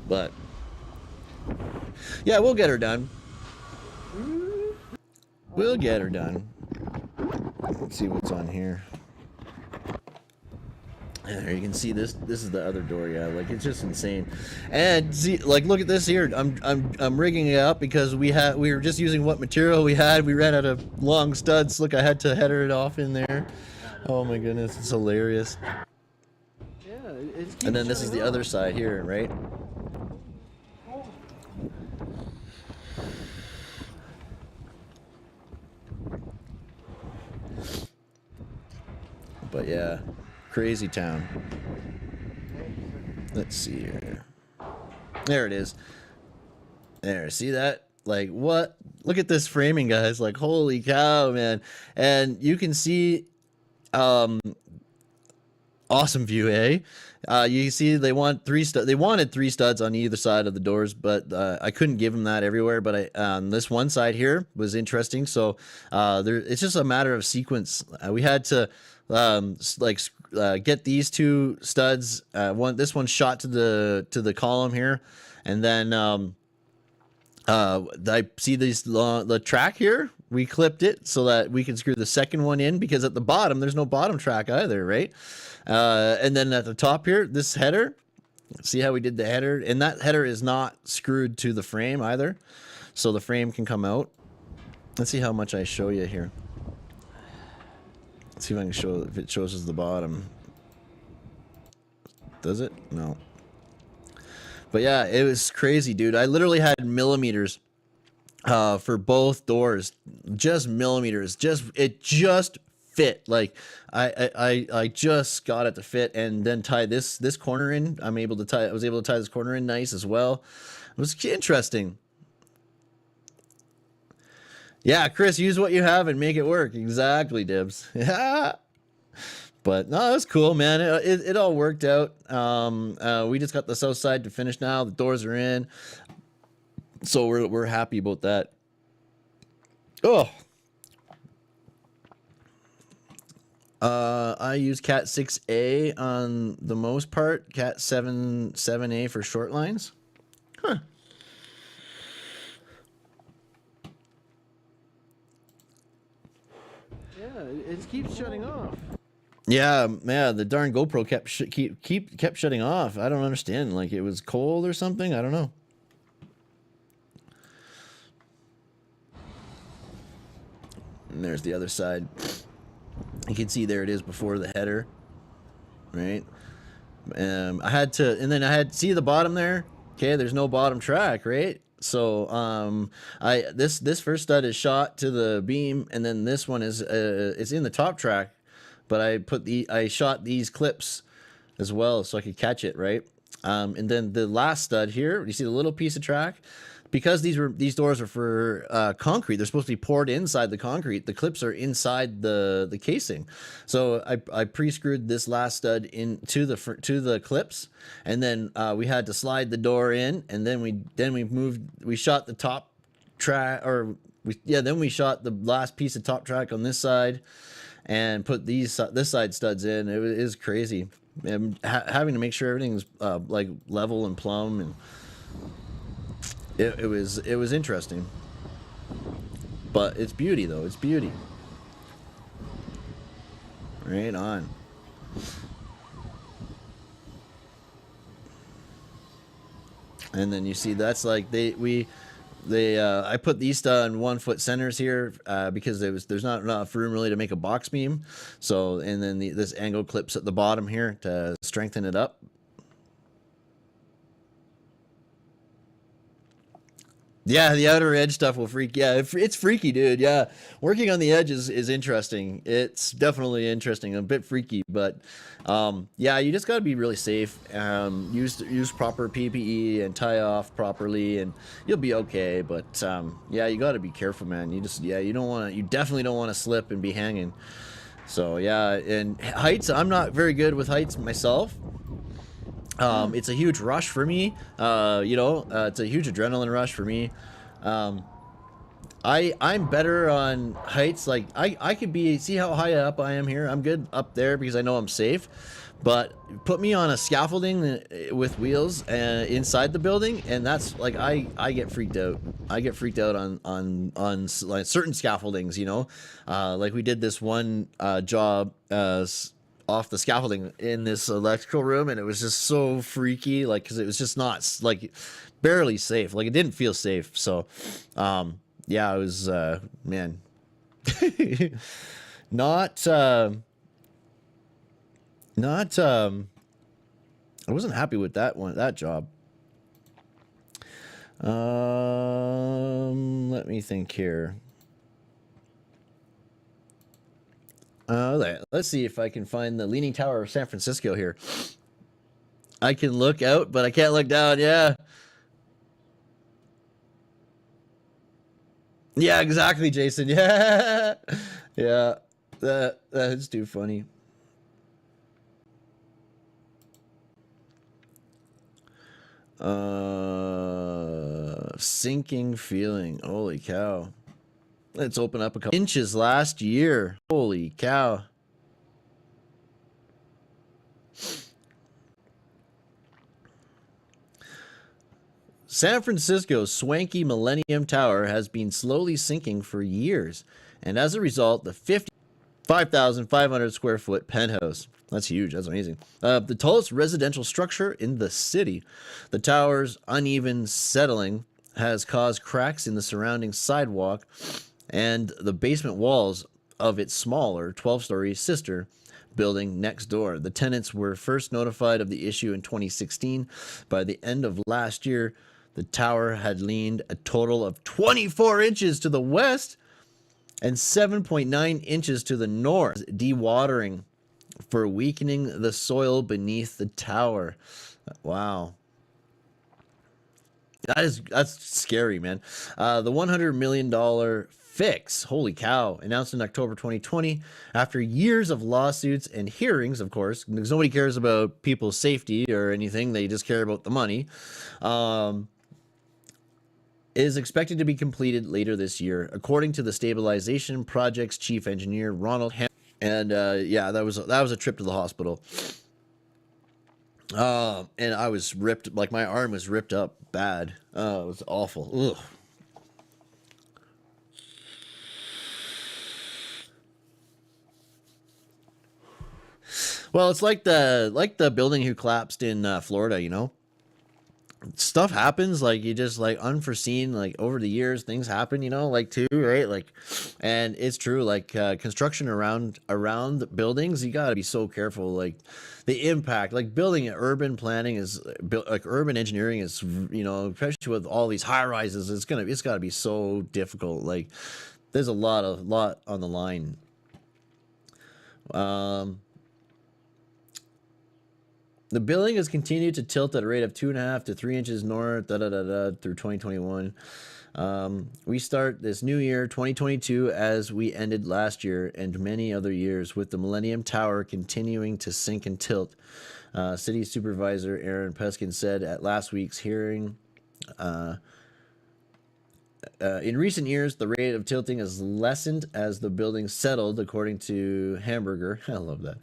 But yeah, we'll get her done. We'll get her done. Let's see what's on here. There you can see this is the other door. Yeah, like it's just insane. And see, like, look at this here. I'm rigging it up because we were just using what material we had. We ran out of long studs. Look, I had to header it off in there. Oh my goodness, it's hilarious. Yeah, and then this is the other side here, right? But yeah, crazy town. Let's see here. There it is. There, see that? Like, what? Look at this framing, guys. Like, holy cow, man. And you can see awesome view, eh? You see they want they wanted 3 studs on either side of the doors, but I couldn't give them that everywhere. But this one side here was interesting. So it's just a matter of sequence. We had to get these 2 studs. This one shot to the column here, and then I see the track here. We clipped it so that we can screw the second one in, because at the bottom there's no bottom track either, right? And then at the top here, this header, see how we did the header, and that header is not screwed to the frame either, so the frame can come out. Let's see how much I show you here. Let's see if I can show if it shows us the bottom. Does it? No. But yeah, it was crazy, dude. I literally had millimeters for both doors. Just millimeters. It just fit. Like I just got it to fit, and then tie this corner in. I was able to tie this corner in nice as well. It was interesting. Yeah, Chris, use what you have and make it work. Exactly, Dibs. Yeah. But no, it was cool, man. It all worked out. We just got the south side to finish now. The doors are in, so we're happy about that. Oh, I use Cat 6A on the most part. Cat 7A for short lines. Huh. Yeah, it keeps shutting off. Yeah, the darn GoPro kept shutting off. I don't understand. Like it was cold or something. I don't know. And there's the other side. You can see there it is before the header, right? I had to see the bottom there. Okay, there's no bottom track, right? So this first stud is shot to the beam, and then this one is it's in the top track. But I shot these clips as well so I could catch it, right? And then the last stud here, you see the little piece of track, because these doors are for concrete. They're supposed to be poured inside the concrete. The clips are inside the casing. So I pre-screwed this last stud into the clips, and then we had to slide the door in, and then we shot the top track, then we shot the last piece of top track on this side, and put this side studs in. It is crazy, and having to make sure everything's like level and plumb, and it was interesting. But it's beauty, though. It's beauty. Right on. And then you see that's like I put these on 1 foot centers here because there's not enough room really to make a box beam. So, and then this angle clips at the bottom here to strengthen it up. Yeah, the outer edge stuff will freak. Yeah, it's freaky, dude. Yeah, working on the edge is interesting. It's definitely interesting, a bit freaky, but yeah, you just got to be really safe. Use proper PPE and tie off properly, and you'll be okay. But yeah, you got to be careful, man. You definitely don't want to slip and be hanging. So yeah, and heights, I'm not very good with heights myself. It's a huge rush for me. It's a huge adrenaline rush for me. I'm better on heights. Like I could see how high up I am here. I'm good up there because I know I'm safe. But put me on a scaffolding with wheels inside the building, and that's like I get freaked out. I get freaked out on like certain scaffoldings. Like we did this one job off the scaffolding in this electrical room, and it was just so freaky, like, because it was just not like barely safe. Like it didn't feel safe. So yeah, it was man not I wasn't happy with that job. Let me think here. Let's see if I can find the Leaning Tower of San Francisco here. I can look out, but I can't look down. Yeah. Yeah, exactly, Jason. Yeah. Yeah. That's too funny. Sinking feeling. Holy cow. Let's open up a couple inches last year. Holy cow. San Francisco's swanky Millennium Tower has been slowly sinking for years, and as a result, the 5,500 square foot penthouse. That's huge. That's amazing. The tallest residential structure in the city. The tower's uneven settling has caused cracks in the surrounding sidewalk and the basement walls of its smaller 12-story sister building next door. The tenants were first notified of the issue in 2016. By the end of last year, the tower had leaned a total of 24 inches to the west and 7.9 inches to the north. Dewatering for weakening the soil beneath the tower. Wow. That's scary, man. The $100 million fix, holy cow, announced in October 2020 after years of lawsuits and hearings, of course, because nobody cares about people's safety or anything. They just care about the money. Is expected to be completed later this year, according to the stabilization project's chief engineer, Ronald Ham. And yeah, that was a trip to the hospital. And I was ripped, like my arm was ripped up bad. It was awful. Ugh. Well, it's like the building who collapsed in Florida, you know. Stuff happens, like you just like unforeseen, like over the years things happen, you know, like too, right? Like, and it's true, like construction around buildings, you got to be so careful, like the impact, like building urban planning is like urban engineering is, you know, especially with all these high rises, it's got to be so difficult. Like there's a lot on the line. The building has continued to tilt at a rate of 2.5 to 3 inches north through 2021. We start this new year, 2022, as we ended last year and many other years, with the Millennium Tower continuing to sink and tilt. City Supervisor Aaron Peskin said at last week's hearing. In recent years, the rate of tilting has lessened as the building settled, according to Hamburger. I love that.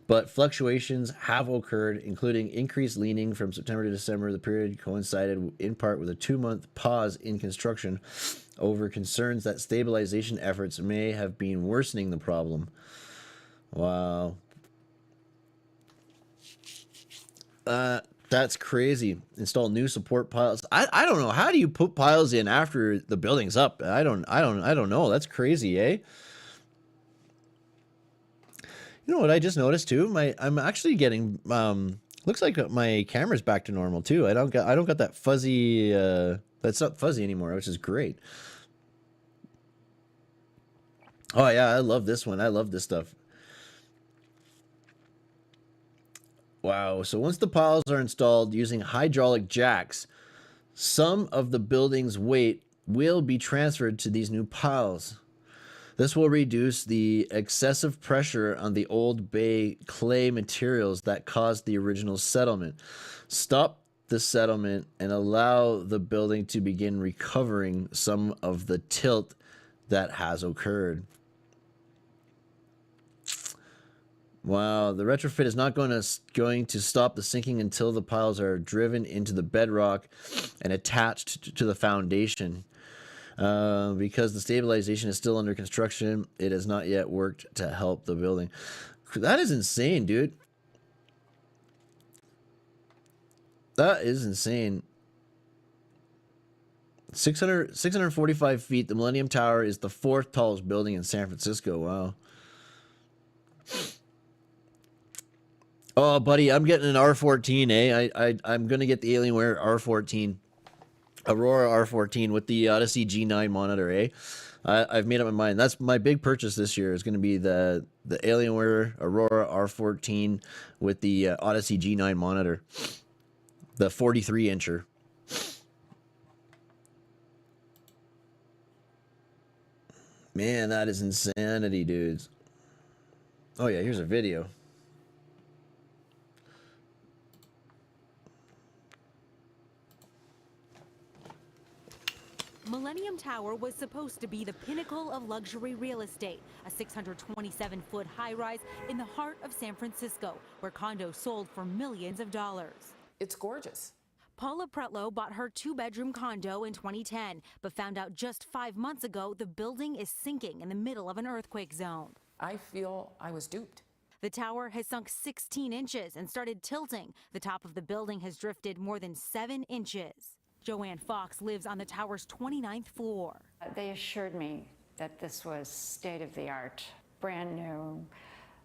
But fluctuations have occurred, including increased leaning from September to December. The period coincided in part with a 2-month pause in construction over concerns that stabilization efforts may have been worsening the problem. Wow. That's crazy. Install new support piles. I don't know. How do you put piles in after the building's up? I don't know. That's crazy, eh? You know what I just noticed too? I'm actually getting looks like my camera's back to normal too. I don't got that fuzzy that's not fuzzy anymore, which is great. Oh yeah, I love this one. I love this stuff. Wow. So once the piles are installed using hydraulic jacks, some of the building's weight will be transferred to these new piles. This will reduce the excessive pressure on the old bay clay materials that caused the original settlement, stop the settlement, and allow the building to begin recovering some of the tilt that has occurred. Wow, the retrofit is not going to stop the sinking until the piles are driven into the bedrock and attached to the foundation. Because the stabilization is still under construction, it has not yet worked to help the building. That is insane, dude. That is insane. 645 feet. The Millennium Tower is the 4th tallest building in San Francisco. Wow. Oh, buddy, I'm getting an R14, eh? I'm gonna get the Alienware R14, Aurora R14 with the Odyssey G9 monitor, eh? I've made up my mind. That's my big purchase this year. Is going to be the Alienware Aurora R14 with the Odyssey G9 monitor, the 43-incher. Man, that is insanity, dudes. Oh yeah, here's a video. Millennium Tower was supposed to be the pinnacle of luxury real estate, a 627-foot high-rise in the heart of San Francisco, where condos sold for millions of dollars. It's gorgeous. Paula Pretlow bought her 2-bedroom condo in 2010, but found out just 5 months ago the building is sinking in the middle of an earthquake zone. I feel I was duped. The tower has sunk 16 inches and started tilting. The top of the building has drifted more than 7 inches. Joanne Fox lives on the tower's 29th floor. They assured me that this was state-of-the-art, brand new,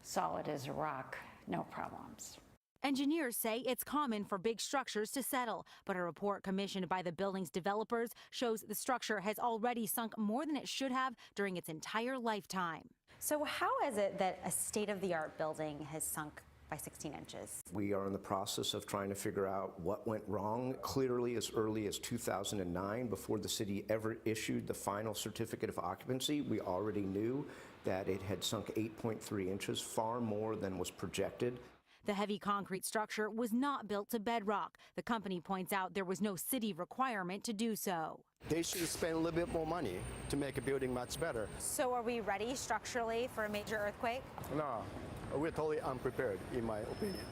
solid as a rock, no problems. Engineers say it's common for big structures to settle, but a report commissioned by the building's developers shows the structure has already sunk more than it should have during its entire lifetime. So how is it that a state-of-the-art building has sunk by 16 inches? We are in the process of trying to figure out what went wrong. Clearly, as early as 2009, before the city ever issued the final certificate of occupancy, we already knew that it had sunk 8.3 inches, far more than was projected. The heavy concrete structure was not built to bedrock. The company points out there was no city requirement to do so. They should spend a little bit more money to make a building much better. So are we ready structurally for a major earthquake? No, we're totally unprepared, in my opinion.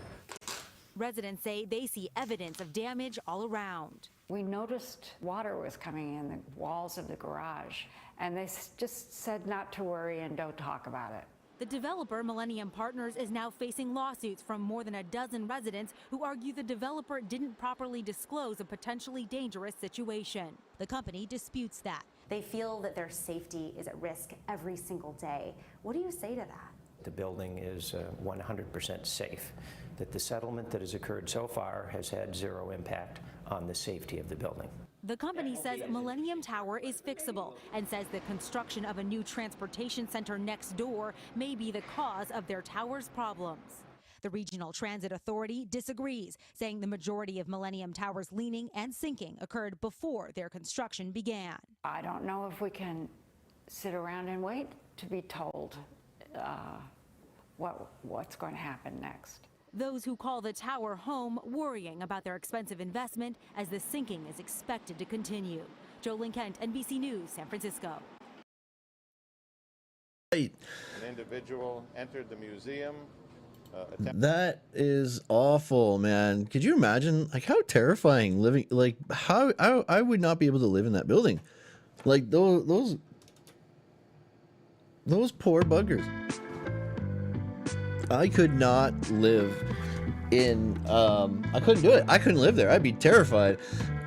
Residents say they see evidence of damage all around. We noticed water was coming in the walls of the garage, and they just said not to worry and don't talk about it. The developer, Millennium Partners, is now facing lawsuits from more than a dozen residents who argue the developer didn't properly disclose a potentially dangerous situation. The company disputes that. They feel that their safety is at risk every single day. What do you say to that? The building is 100% safe, that the settlement that has occurred so far has had zero impact on the safety of the building. The company says Millennium Tower is fixable and says the construction of a new transportation center next door may be the cause of their tower's problems. The Regional Transit Authority disagrees, saying the majority of Millennium Tower's leaning and sinking occurred before their construction began. I don't know if we can sit around and wait to be told what's going to happen next. Those who call the tower home worrying about their expensive investment as the sinking is expected to continue. Jolene Kent, NBC News, San Francisco. Right. An individual entered the museum. That is awful, man. Could you imagine, like, how terrifying living, like, how I would not be able to live in that building. Like, those poor buggers. I could not live in, I couldn't do it. I couldn't live there. I'd be terrified.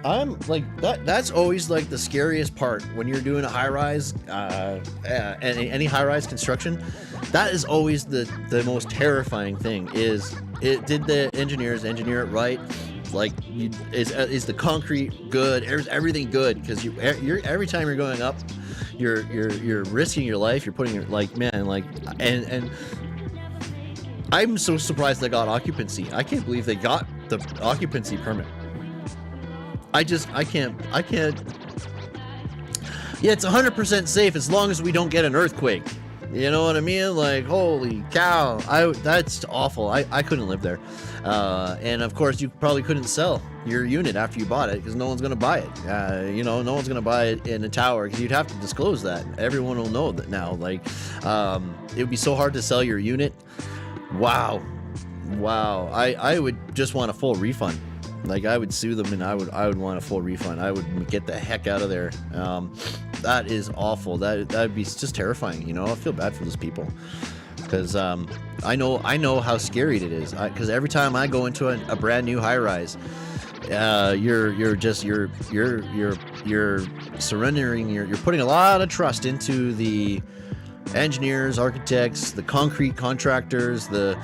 I'm like, that's always like the scariest part when you're doing a high rise, any high rise construction. That is always the most terrifying thing is, did the engineers engineer it right? Like, is the concrete good? Is everything good? Because you're every time you're going up, you're risking your life. You're putting your, like, man, like, and I'm so surprised they got occupancy. I can't believe they got the occupancy permit. I can't. Yeah, it's 100% safe as long as we don't get an earthquake. You know what I mean? Like, holy cow. That's awful. I couldn't live there. And of course, you probably couldn't sell your unit after you bought it because no one's going to buy it. You know, no one's going to buy it in a tower because you'd have to disclose that. Everyone will know that now. Like, it would be so hard to sell your unit. Wow. I would just want a full refund. Like, I would sue them and I would want a full refund. I would get the heck out of there. That is awful. That'd be just terrifying. You know, I feel bad for those people because I know how scary it is. Because every time I go into a brand new high rise, you're surrendering. You're putting a lot of trust into the engineers, architects, the concrete contractors, the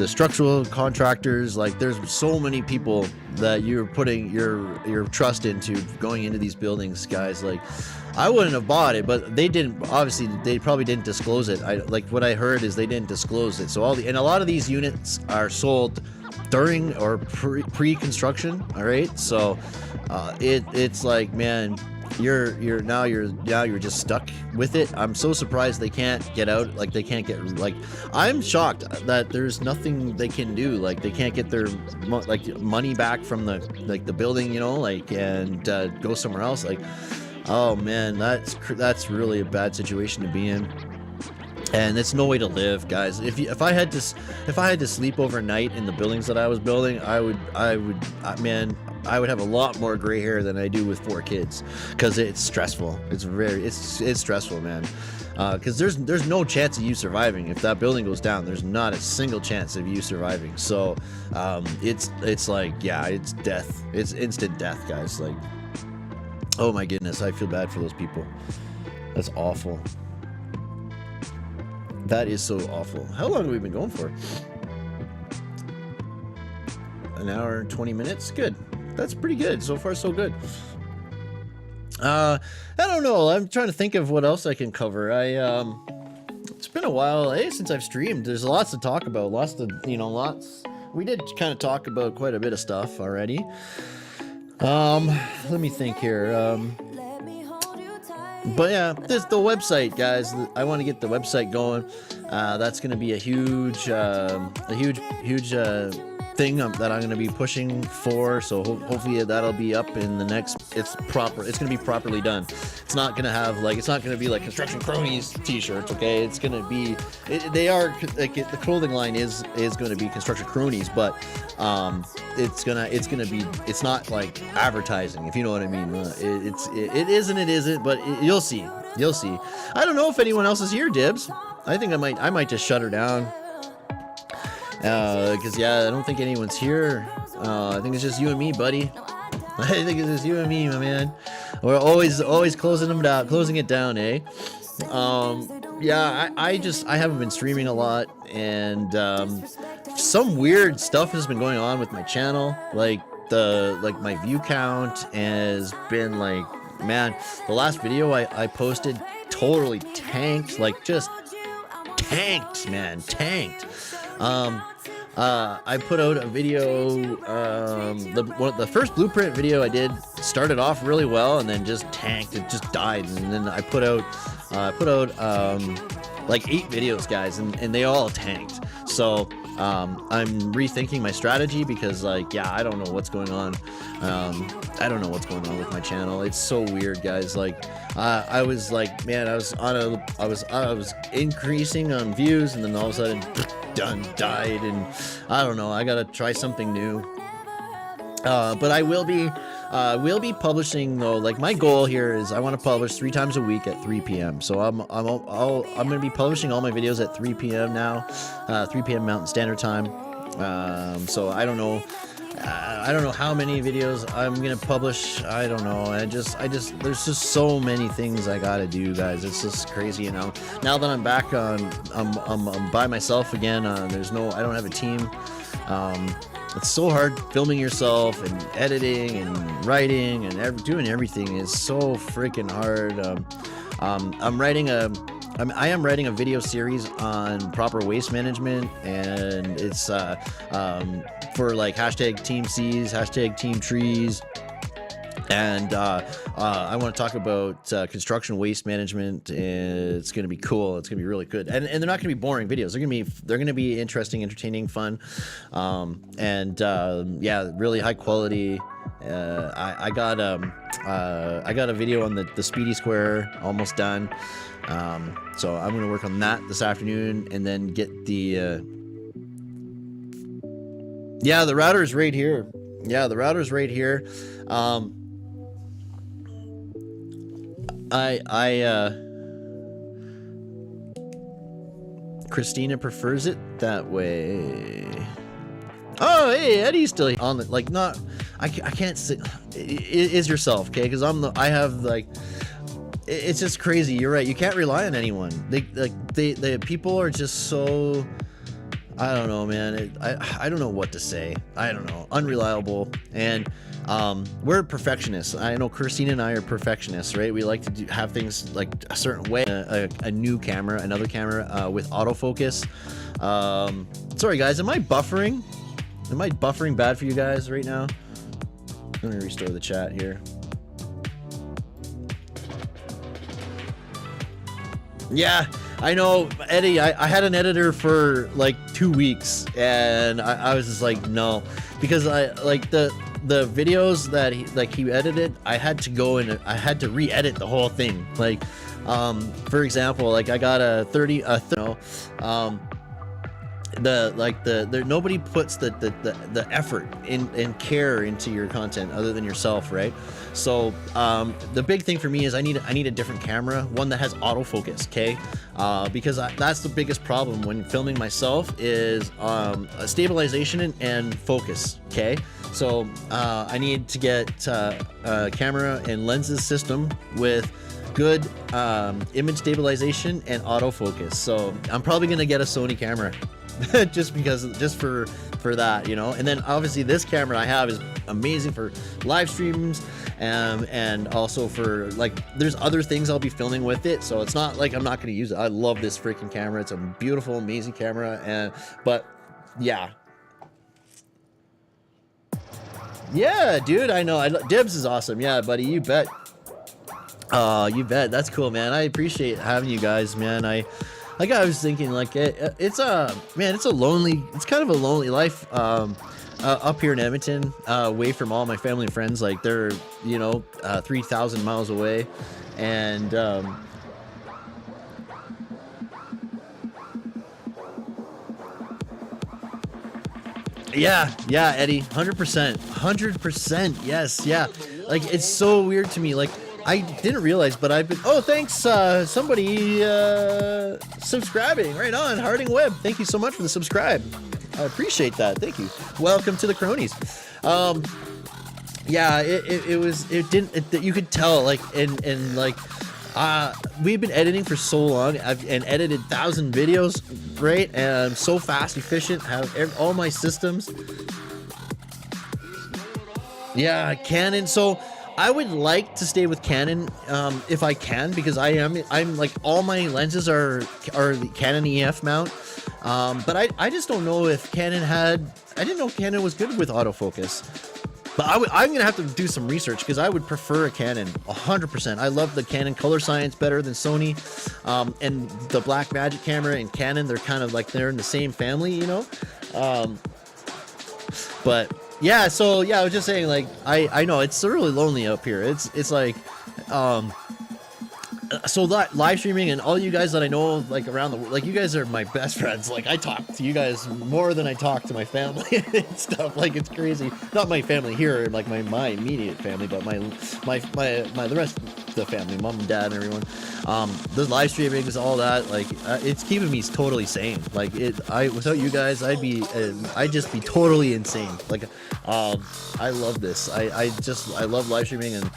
structural contractors. Like, there's so many people that you're putting your trust into going into these buildings, guys. Like, I wouldn't have bought it, but they didn't. Obviously, they probably didn't disclose it. Like what I heard is they didn't disclose it. So and a lot of these units are sold during or pre-construction. All right, so it's like, man, you're just stuck with it. I'm so surprised they can't get out. Like, they can't get, like, I'm shocked that there's nothing they can do. Like, they can't get their money back from the building, you know, like, and go somewhere else. Like, oh man, that's really a bad situation to be in. And it's no way to live, guys. If I had to sleep overnight in the buildings that I was building, I would have a lot more gray hair than I do with 4 kids, because it's stressful. It's stressful, man. Because there's no chance of you surviving. If that building goes down, there's not a single chance of you surviving. So it's like, yeah, it's death. It's instant death, guys. Like, oh my goodness, I feel bad for those people. That's awful. That is so awful. How long have we been going for? An hour and 20 minutes. Good. That's pretty good. So far, so good. I don't know. I'm trying to think of what else I can cover. It's been a while, since I've streamed. There's lots to talk about. Lots. We did kind of talk about quite a bit of stuff already. Let me think here. But yeah, this the website, guys. I want to get the website going. That's going to be a huge thing that I'm going to be pushing for. So hopefully that'll be up in the next. It's going to be properly done. It's not going to have it's not going to be like Construction Kronies t-shirts. Okay, it's going to be. The clothing line is going to be Construction Kronies, but it's not like advertising, if you know what I mean. It isn't, but you'll see. I don't know if anyone else is here, Dibs. I think I might just shut her down. Because I don't think anyone's here. I think it's just you and me, buddy. I think it's just you and me, my man. We're always closing it down, eh? I haven't been streaming a lot, and some weird stuff has been going on with my channel. Like my view count has been man, the last video I posted totally tanked, just tanked, man, tanked. I put out a video, the first blueprint video I did started off really well and then just tanked. It just died. And then I put out 8 videos, guys, and they all tanked. So, I'm rethinking my strategy because I don't know what's going on. I don't know what's going on with my channel. It's so weird, guys. I was increasing on views, and then all of a sudden died, and I don't know. I gotta try something new. But I will be publishing though. My goal here is I want to publish 3 times a week at 3 p.m. So I'm going to be publishing all my videos at 3 p.m. now, 3 p.m. Mountain Standard Time. So I don't know how many videos I'm gonna publish. I don't know. I just there's just so many things I gotta do, guys. It's just crazy, Now that I'm back I'm by myself again. I don't have a team. It's so hard filming yourself and editing and writing and doing everything is so freaking hard. I am writing a video series on proper waste management, and it's for hashtag Team Seas, hashtag Team Trees, and I want to talk about construction waste management. It's going to be cool. It's going to be really good, and they're not going to be boring videos. They're going to be interesting, entertaining, fun, and really high quality. I got a video on the Speedy Square almost done. So I'm going to work on that this afternoon and then get the router's right here. Yeah, the router's right here. Christina prefers it that way. Oh, hey, Eddie's still on the, I can't say, is yourself, okay? Because it's just crazy. You're right. You can't rely on anyone. The people are just so, I don't know, man. I don't know what to say. I don't know. Unreliable. And we're perfectionists. I know Christina and I are perfectionists, right? We like to have things a certain way. A new camera, another camera with autofocus. Sorry, guys. Am I buffering? Am I buffering bad for you guys right now? Let me restore the chat here. Yeah, I know, Eddie. I had an editor for 2 weeks, and I was just no, because I the videos that he edited. I had to go and I had to re-edit the whole thing. For example, I got a 30. Nobody puts the effort and care into your content other than yourself, right? So the big thing for me is I need a different camera, one that has autofocus, okay? Because that's the biggest problem when filming myself is stabilization and focus, okay? So I need to get a camera and lenses system with good image stabilization and autofocus. So I'm probably gonna get a Sony camera. just for for that, you know. And then obviously this camera I have is amazing for live streams, and also for like there's other things I'll be filming with it, so it's not like I'm not going to use it. I love this freaking camera. It's a beautiful, amazing camera. And but yeah, dude, I know. Dibs is awesome. Yeah, buddy, you bet. You bet. That's cool, man. I appreciate having you guys, man. I was thinking, like, it's a lonely, it's kind of a lonely life up here in Edmonton, away from all my family and friends. Like, they're, you know, 3,000 miles away, and yeah, Eddie, 100%, yes, yeah. Like, it's so weird to me, like, I didn't realize, but I've been, oh, thanks, somebody subscribing, right on, Harding Webb, thank you so much for the subscribe, I appreciate that, thank you. Welcome to the Kronies. Yeah, you could tell, like, and like, we've been editing for so long. I've edited 1,000 videos, right? And I'm so fast, efficient, have all my systems. Yeah, Canon. So I would like to stay with Canon if I can, because I'm like, all my lenses are the Canon EF mount. But I just don't know if Canon I didn't know Canon was good with autofocus. But I'm going to have to do some research, because I would prefer a Canon 100%. I love the Canon color science better than Sony. And the Blackmagic camera and Canon, they're kind of like, they're in the same family, you know? But yeah, so yeah, I was just saying, like, I know it's really lonely up here. It's like, so that live streaming and all you guys that I know, like, around the world, like, you guys are my best friends. Like, I talk to you guys more than I talk to my family and stuff. Like, it's crazy. Not my family here, like my immediate family, but my the rest of the family, mom and dad and everyone. The live streamings, all that, like, it's keeping me totally sane. Like, without you guys, I'd just be totally insane. Like, I love this. I love live streaming, and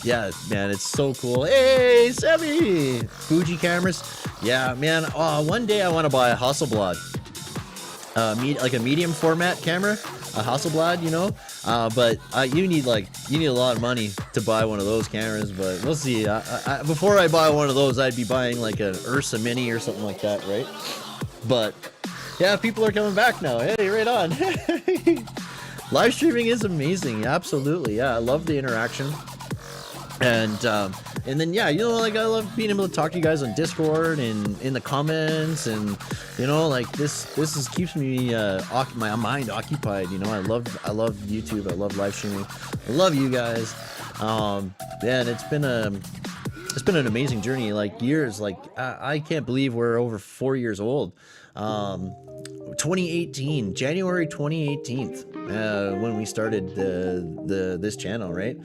yeah, man, it's so cool. Hey, Sammy! Fuji cameras. Yeah, man. One day I want to buy a Hasselblad. Like a medium format camera, a Hasselblad, you know. But you need a lot of money to buy one of those cameras. But we'll see. Before I buy one of those, I'd be buying like an Ursa Mini or something like that, right? But yeah, people are coming back now. Hey, right on. Live streaming is amazing. Absolutely. Yeah, I love the interaction. And then, yeah, you know, like, I love being able to talk to you guys on Discord and in the comments, and, you know, like, this keeps me my mind occupied. You know, I love YouTube, I love live streaming, I love you guys. Man, it's been an amazing journey, like, years. Like, I can't believe we're over 4 years old. 2018, January 2018, when we started this channel, right?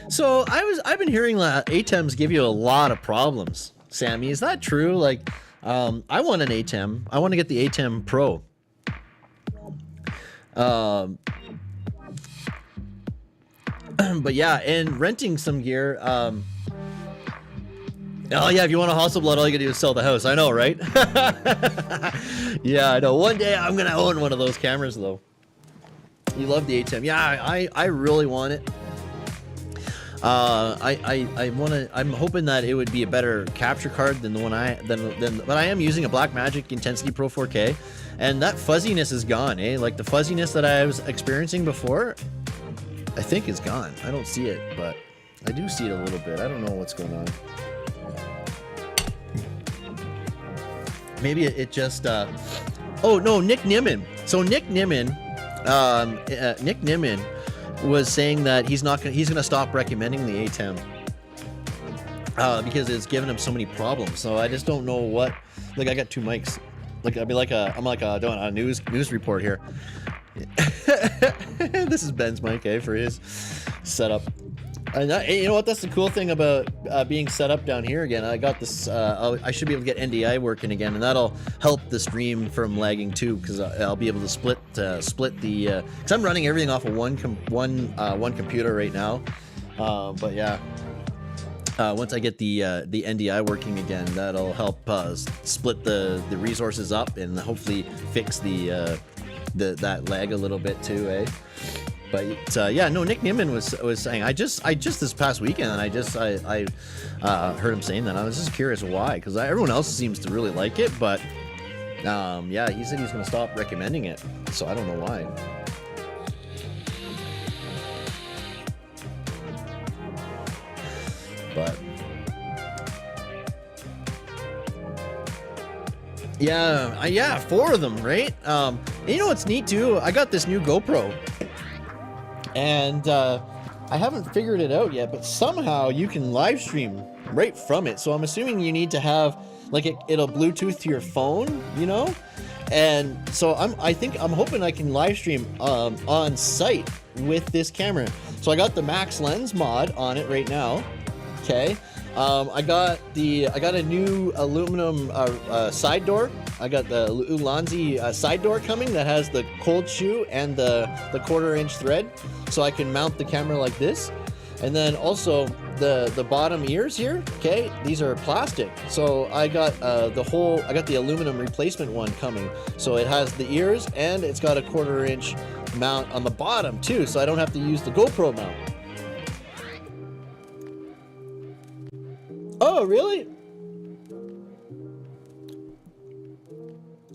So I've been hearing that ATEMs give you a lot of problems. Sammy, is that true? Like, I want an ATEM. I want to get the ATEM Pro. But yeah, and renting some gear. Oh yeah, if you want a Hasselblad, all you gotta do is sell the house. I know, right? Yeah, I know. One day I'm gonna own one of those cameras, though. You love the ATEM. Yeah, I really want it. I'm hoping that it would be a better capture card than the one but I am using a Blackmagic Intensity Pro 4K, and that fuzziness is gone, eh? Like, the fuzziness that I was experiencing before, I think is gone. I don't see it, but I do see it a little bit. I don't know what's going on. Maybe it just, oh no, Nick Nimmin. So Nick Nimmin was saying that he's gonna stop recommending the ATEM because it's given him so many problems. So I just don't know what. Like, I got two mics. Like, I'm like doing a news report here. This is Ben's mic, for his setup. And you know what? That's the cool thing about being set up down here again. I got this. I should be able to get NDI working again, and that'll help the stream from lagging too, because I'll be able to split the. Because I'm running everything off of one computer right now. But yeah, once I get the NDI working again, that'll help split the resources up and hopefully fix that lag a little bit too, eh? But yeah, no, Nick Niman was saying I just this past weekend, I heard him saying that. I was just curious why, because everyone else seems to really like it, but yeah, he said he's gonna stop recommending it, so I don't know why. But yeah, 4 of them, right? And you know what's neat too? I got this new GoPro, and I haven't figured it out yet, but somehow you can live stream right from it. So I'm assuming you need to have like it'll Bluetooth to your phone, you know? And so I'm hoping I can live stream on site with this camera. So I got the Max Lens mod on it right now. Okay, I got a new aluminum side door. I got the Ulanzi side door coming that has the cold shoe and the 1/4-inch thread, so I can mount the camera like this. And then also the bottom ears here. Okay, these are plastic, so I got the aluminum replacement one coming. So it has the ears and it's got a 1/4-inch mount on the bottom too, so I don't have to use the GoPro mount. Oh, really?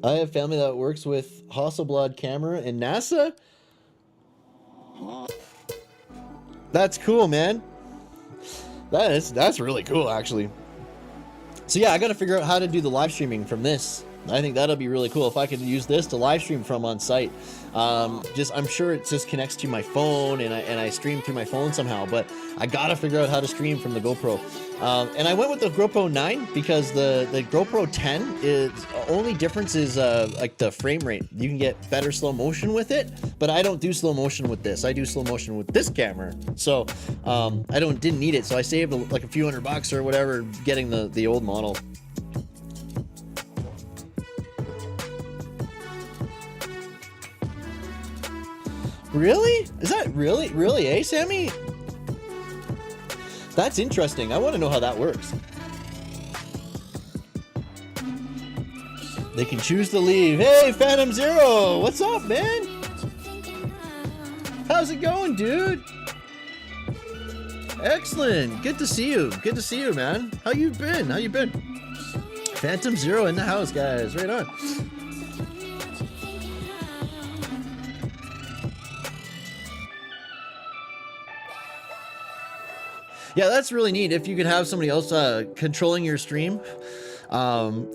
I have family that works with Hasselblad camera and NASA. That's cool, man. That's really cool, actually. So yeah, I got to figure out how to do the live streaming from this. I think that'll be really cool if I could use this to live stream from on site. I'm sure it just connects to my phone and I stream through my phone somehow, but I gotta figure out how to stream from the GoPro. And I went with the GoPro 9 because the GoPro 10 is only difference is like the frame rate. You can get better slow motion with it, but I don't do slow motion with this. I do slow motion with this camera, so I didn't need it. So I saved like a few $100 or whatever getting the old model. Really? Is that really, eh, Sammy? That's interesting. I want to know how that works. They can choose to leave. Hey, Phantom Zero! What's up, man? How's it going, dude? Excellent. Good to see you. Good to see you, man. How you been? Phantom Zero in the house, guys. Right on. Yeah, that's really neat. If you could have somebody else controlling your stream from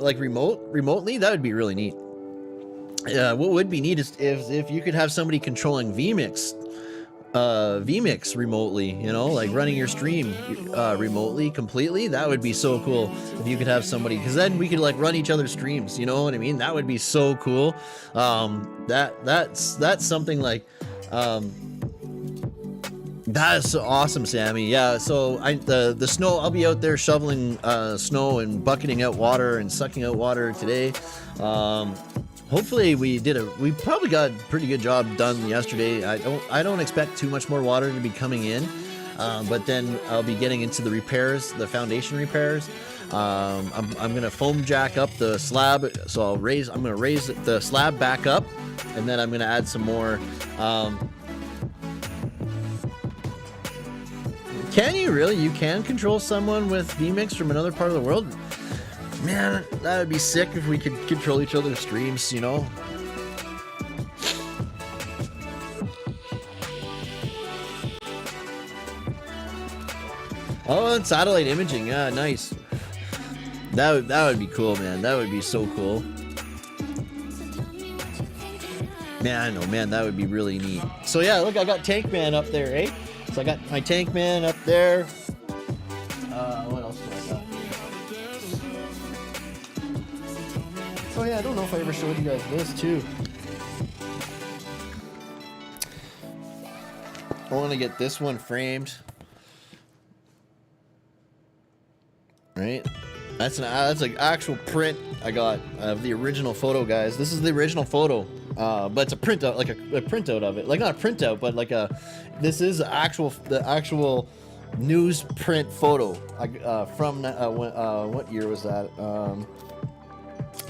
like remotely, that would be really neat. What would be neat is if you could have somebody controlling vMix remotely, you know, like running your stream remotely completely. That would be so cool if you could have somebody, because then we could like run each other's streams, you know what I mean? That would be so cool. That's something like that's awesome, Sammy. Yeah, so the snow, I'll be out there shoveling snow and bucketing out water and sucking out water today. Hopefully we probably got a pretty good job done yesterday. I don't expect too much more water to be coming in, but then I'll be getting into the repairs, the foundation repairs. I'm gonna foam jack up the slab, so I'm gonna raise the slab back up, and then I'm gonna add some more. Can you really? You can control someone with vMix from another part of the world? Man, that would be sick if we could control each other's streams, you know? Oh, and satellite imaging. Yeah, nice. That would be cool, man. That would be so cool. Man, I know, man. That would be really neat. So yeah, look, I got Tank Man up there, eh? So I got my Tank Man up there. What else do I got? Oh yeah, I don't know if I ever showed you guys this too. I want to get this one framed. Right? That's an actual print I got of the original photo, guys. This is the original photo. But it's a printout, like a printout of it. Like not a printout, but like this is the actual newsprint photo from what year was that?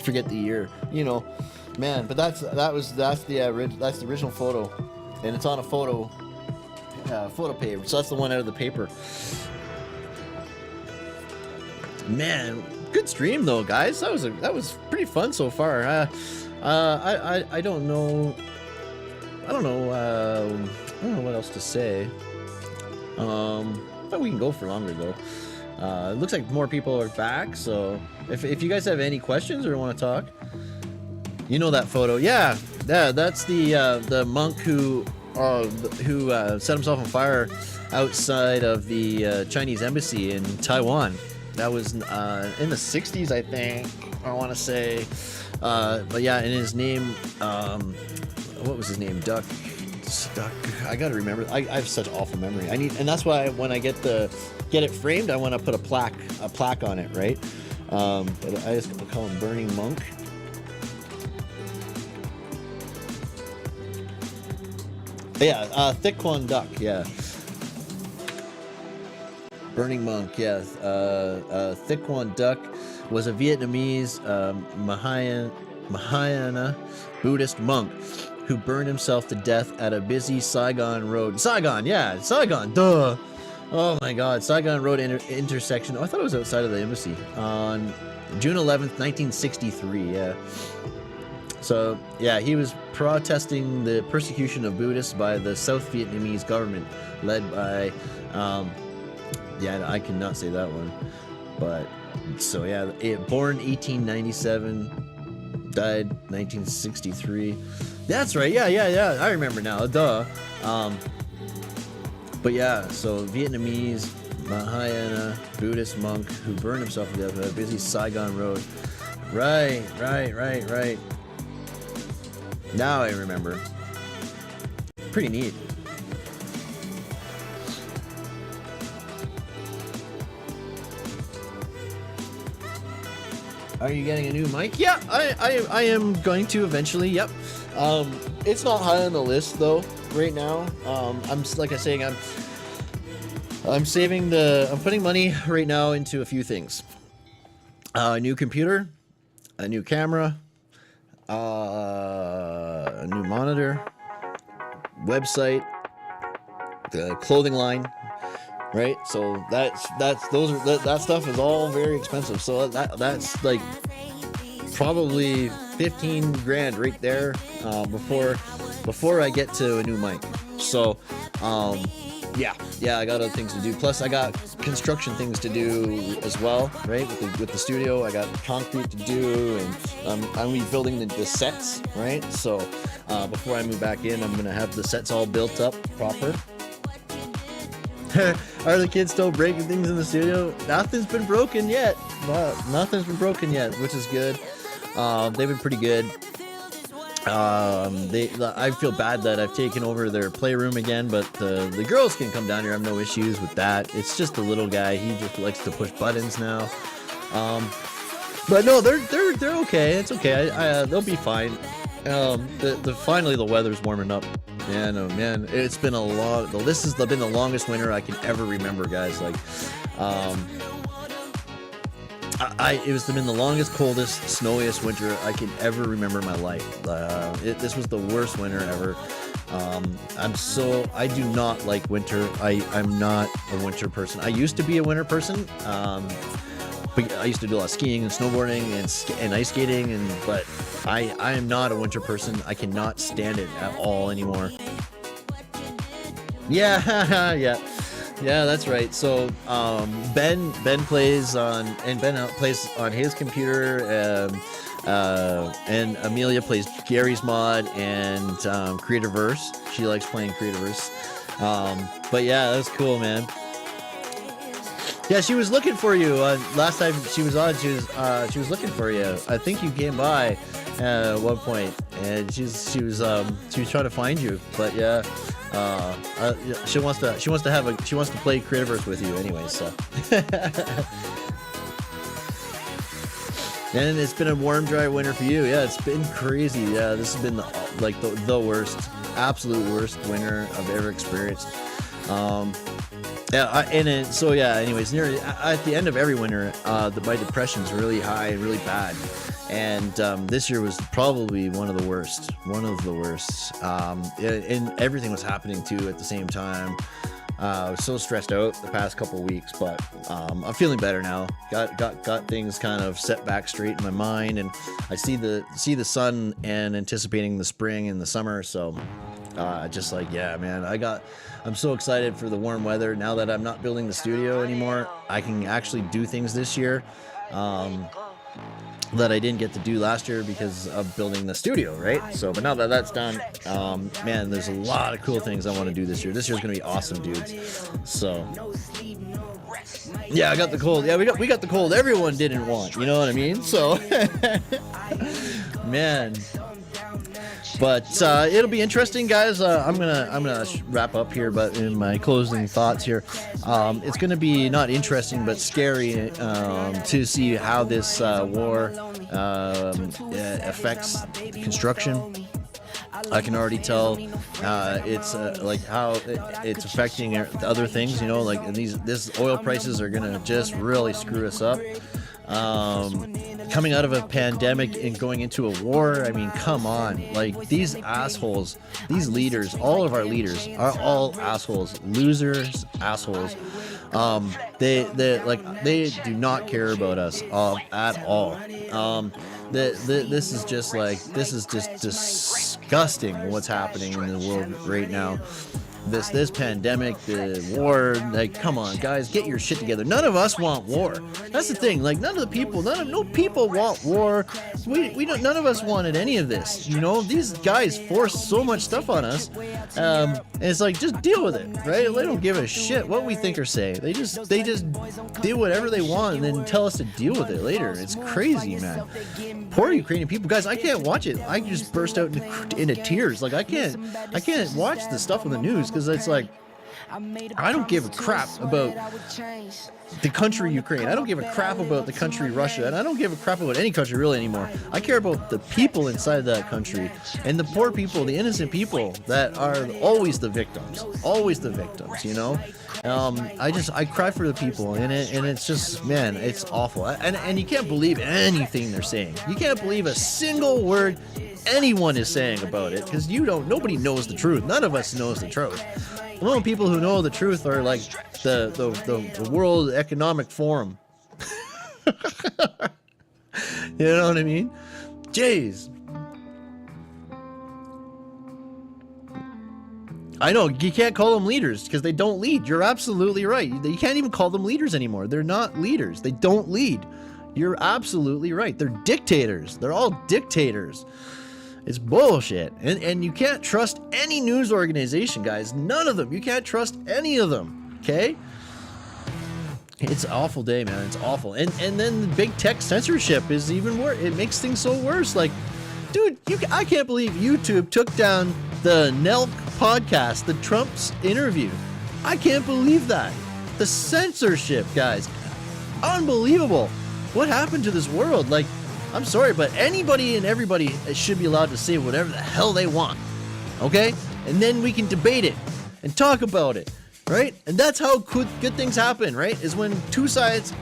Forget the year. You know, man. But that's the original photo, and it's on a photo paper. So that's the one out of the paper. Man, good stream though, guys. That was pretty fun so far. I don't know. I don't know what else to say. But we can go for longer though. It looks like more people are back, so if you guys have any questions or want to talk, you know that photo. Yeah, that's the monk who set himself on fire outside of the Chinese embassy in Taiwan. That was in the 60s, I think. I want to say, but yeah, and his name, what was his name? Duck. I gotta remember. I have such awful memory. And that's why when I get it framed, I want to put a plaque on it, right? But I just call him Burning Monk. Yeah, Thick Quan Duck. Yeah. Burning Monk, yes. Thick Quan Duck was a Vietnamese Mahayana Buddhist monk who burned himself to death at a busy Saigon Road. Saigon, yeah, Saigon, duh. Oh my God, Saigon Road intersection. Oh, I thought it was outside of the embassy on June 11th, 1963. Yeah. So yeah, he was protesting the persecution of Buddhists by the South Vietnamese government, led by. Yeah, I cannot say that one. But, so yeah, born 1897, died 1963. That's right, yeah, I remember now, duh. But yeah, so Vietnamese Mahayana Buddhist monk who burned himself to death at a busy Saigon Road. Right. Now I remember. Pretty neat. Are you getting a new mic? Yeah, I am going to eventually. Yep. It's not high on the list though right now. I'm like I saying I'm saving I'm putting money right now into a few things. A new computer, a new camera, a new monitor, website, the clothing line. Right, so that stuff is all very expensive. So that's like probably 15 grand right there before I get to a new mic. So yeah, I got other things to do. Plus I got construction things to do as well, right? With the studio, I got concrete to do, and I'm rebuilding the sets, right? So before I move back in, I'm gonna have the sets all built up proper. Are the kids still breaking things in the studio? Nothing's been broken yet. Nothing's been broken yet, which is good. They've been pretty good. I feel bad that I've taken over their playroom again, but the girls can come down here. I have no issues with that. It's just a little guy. He just likes to push buttons now. But no, they're okay. It's okay. They'll be fine. Finally the weather's warming up. Man, oh man, it's been this has been the longest winter I can ever remember, guys. Like, it was been the longest, coldest, snowiest winter I can ever remember in my life. This was the worst winter ever. I do not like winter. I'm not a winter person. I used to be a winter person. But I used to do a lot of skiing and snowboarding and ice skating, but I am not a winter person. I cannot stand it at all anymore. Yeah, that's right. So Ben plays on his computer, and Amelia plays Gary's Mod and Creativerse. She likes playing Creativerse. But yeah, that's cool, man. Yeah, she was looking for you. Last time she was on, she was looking for you. I think you came by at one point, and she was trying to find you. But yeah, she wants to play Creativerse with you anyway. So, and it's been a warm, dry winter for you. Yeah, it's been crazy. Yeah, this has been the worst, absolute worst winter I've ever experienced. Yeah, anyways, near at the end of every winter, my depression's really high and really bad, and this year was probably one of the worst. And everything was happening too at the same time. I was so stressed out the past couple of weeks, but I'm feeling better now. Got things kind of set back straight in my mind, and I see the sun and anticipating the spring and the summer. So, just like, yeah, man, I'm so excited for the warm weather now that I'm not building the studio anymore. I can actually do things this year that I didn't get to do last year because of building the studio, right? So, but now that that's done, man, there's a lot of cool things I want to do this year. This year's gonna be awesome, dudes. So, yeah, I got the cold. Yeah, we got the cold everyone didn't want. You know what I mean? So, man. But it'll be interesting, guys. I'm gonna wrap up here, but in my closing thoughts here, it's gonna be not interesting but scary to see how this war affects construction. I can already tell it's like how it's affecting other things. You know, like this oil prices are gonna just really screw us up. Coming out of a pandemic and going into a war, I mean, come on. Like, these assholes, these leaders, all of our leaders are all assholes, losers, assholes. They do not care about us at all. This is just disgusting what's happening in the world right now. This pandemic, the war, like, come on, guys, get your shit together. None of us want war. That's the thing. Like, no people want war. None of us wanted any of this. You know, these guys force so much stuff on us, and it's like, just deal with it, right? They don't give a shit what we think or say. They just do whatever they want and then tell us to deal with it later. It's crazy, man. Poor Ukrainian people, guys. I can't watch it. I just burst out into tears. Like, I can't watch the stuff on the news. Because it's like, I don't give a crap about the country Ukraine. I don't give a crap about the country Russia. And I don't give a crap about any country really anymore. I care about the people inside that country and the poor people, the innocent people that are always the victims, you know? I cry for the people and it's just, man, it's awful. And you can't believe anything they're saying. You can't believe a single word anyone is saying about it, because nobody knows the truth. None of us knows the truth. The only people who know the truth are like the World Economic Forum. You know what I mean? Jeez. I know, you can't call them leaders because they don't lead. You're absolutely right. You can't even call them leaders anymore. They're not leaders. They don't lead. You're absolutely right. They're dictators. They're all dictators. It's bullshit. And you can't trust any news organization, guys. None of them. You can't trust any of them. Okay? It's an awful day, man. It's awful. And then the big tech censorship is even worse. It makes things so worse. Like, dude, I can't believe YouTube took down the Nelk podcast, the Trump's interview. I can't believe that. The censorship, guys. Unbelievable. What happened to this world? Like, I'm sorry, but anybody and everybody should be allowed to say whatever the hell they want, okay? And then we can debate it and talk about it, right? And that's how good things happen, right? Is when two sides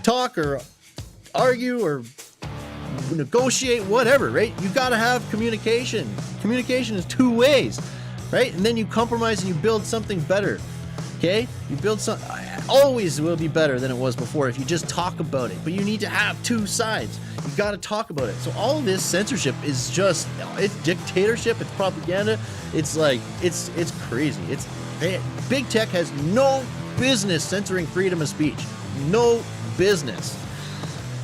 talk or argue or negotiate, whatever, right? You gotta have communication. Communication is two ways, right? And then you compromise and you build something better, okay? You build something. Always will be better than it was before if you just talk about it. But you need to have two sides. You got to talk about it. So all of this censorship is just, it's dictatorship. It's propaganda. It's like, it's crazy. Big tech has no business censoring freedom of speech. No business.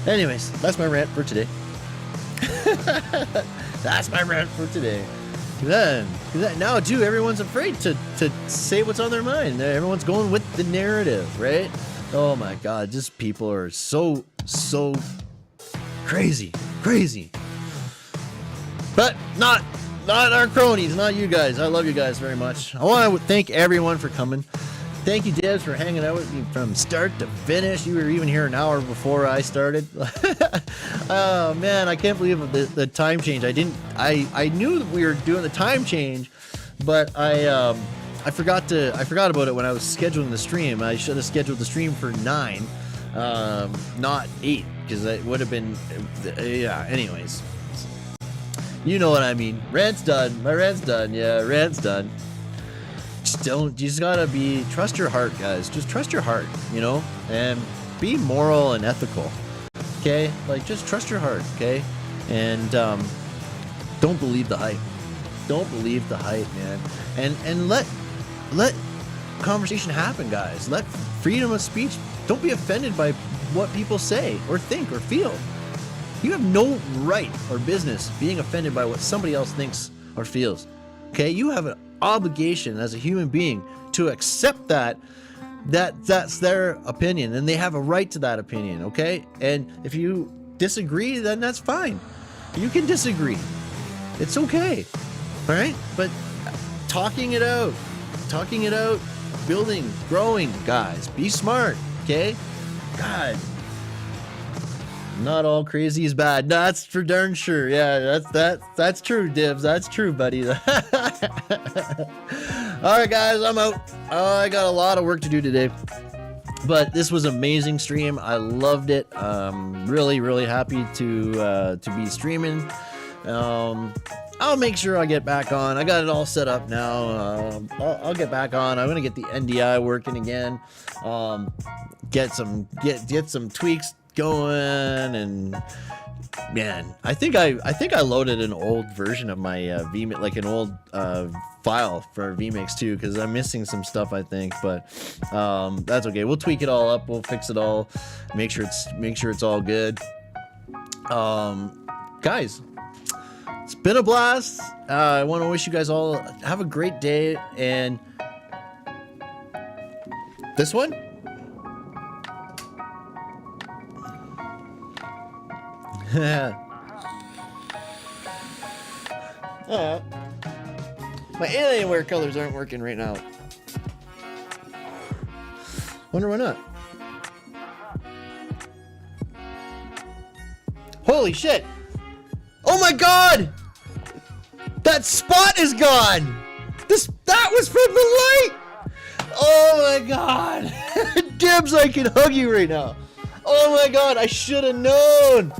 Anyways, that's my rant for today. That's my rant for today. Then now too, everyone's afraid to say what's on their mind. Everyone's going with the narrative, right? Oh my God, just people are so crazy. But not our cronies, not you guys. I love you guys very much. I want to thank everyone for coming. Thank you, Debs, for hanging out with me from start to finish. You were even here an hour before I started. Oh man, I can't believe the time change. I knew that we were doing the time change, but I I forgot about it when I was scheduling the stream. I should have scheduled the stream for 9, not 8, because it would have been, yeah. Anyways, you know what I mean. Rant's done. My rant's done. Yeah, rant's done. You just gotta trust your heart, guys. Just trust your heart, you know, and be moral and ethical. Okay, like just trust your heart. Okay, and don't believe the hype. Don't believe the hype, man. And let conversation happen, guys. Let freedom of speech. Don't be offended by what people say or think or feel. You have no right or business being offended by what somebody else thinks or feels. Okay, you have an obligation as a human being to accept that's their opinion, and they have a right to that opinion. Okay, and if you disagree, then that's fine. You can disagree. It's okay. All right, but talking it out, building, growing, guys. Be smart. Okay, God. Not all crazy is bad. That's for darn sure. Yeah, that's true, Dibs. That's true, buddy. All right, guys, I'm out. I got a lot of work to do today, but this was an amazing stream. I loved it. Really, really happy to be streaming. I'll make sure I get back on. I got it all set up now. I'll get back on. I'm gonna get the NDI working again. Get some tweaks going, and man, I think I loaded an old version of my vmix, like an old file for vmix too, because I'm missing some stuff, I think, but that's okay. We'll tweak it all up. We'll fix it all. Make sure it's all good. Guys, it's been a blast. I want to wish you guys all have a great day. And this one. My Alienware colors aren't working right now. Wonder why not. Holy shit! Oh my god! That spot is gone! That was from the light! Oh my god! Dibs, I can hug you right now. Oh my god, I should have known!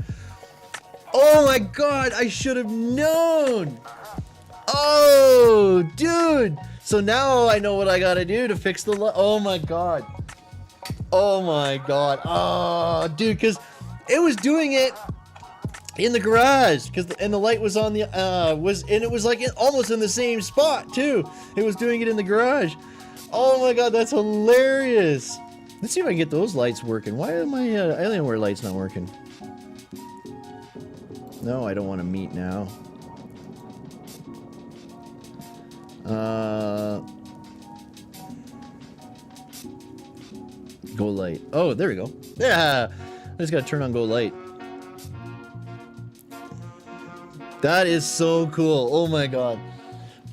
Oh my god, I should have known! Oh, dude! So now I know what I gotta do to fix the light. Oh my god. Oh my god. Oh, dude, because it was doing it in the garage, and the light was on the and it was like almost in the same spot too. It was doing it in the garage. Oh my god, that's hilarious. Let's see if I can get those lights working. Why are my Alienware lights not working? No, I don't want to meet now. Go light. Oh, there we go. Yeah, I just gotta turn on go light. That is so cool. Oh my god.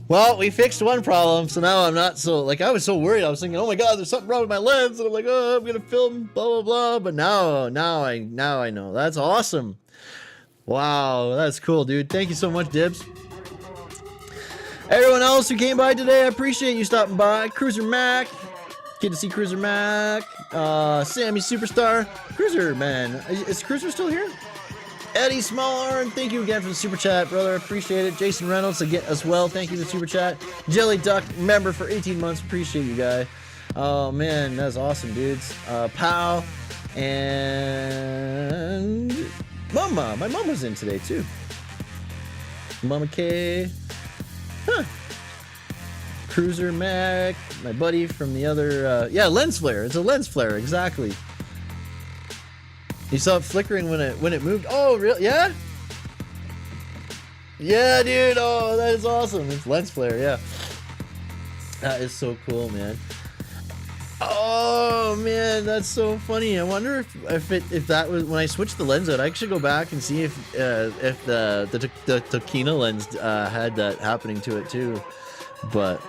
Well, we fixed one problem, so now I'm not so, like, I was so worried. I was thinking, oh my god, there's something wrong with my lens, and I'm like, oh, I'm gonna film, blah blah blah. But now I know. That's awesome. Wow, that's cool, dude. Thank you so much, Dibs. Everyone else who came by today, I appreciate you stopping by. Cruiser Mac, good to see Cruiser Mac. Sammy Superstar, Cruiser man, is Cruiser still here? Eddie Smallarn, thank you again for the super chat, brother. Appreciate it. Jason Reynolds again as well. Thank you for the super chat. Jelly Duck member for 18 months. Appreciate you, guy. Oh man, that's awesome, dudes. Pow and Mama. My mom was in today too. Mama K. Huh. Cruiser Mac, my buddy from the other, yeah, lens flare. It's a lens flare, exactly. You saw it flickering when it moved. Oh, really? Yeah. Yeah, dude. Oh, that is awesome. It's lens flare. Yeah. That is so cool, man. Oh man, that's so funny. I wonder if that was when I switched the lens out. I should go back and see if the Tokina lens had that happening to it too. But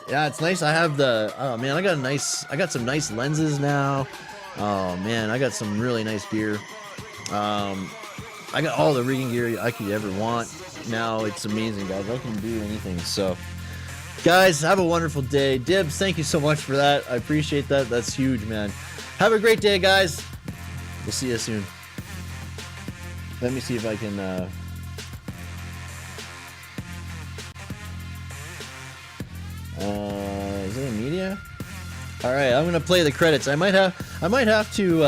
yeah, it's nice. I have the, oh man, I got some nice lenses now. Oh man, I got some really nice gear. I got all the rigging gear I could ever want. Now it's amazing, guys. I can do anything. So Guys, have a wonderful day. Dibs, thank you so much for that. I appreciate that. That's huge, man. Have a great day, guys. We'll see you soon. Let me see if I can... is it in media? All right, I'm gonna play the credits. I might have to.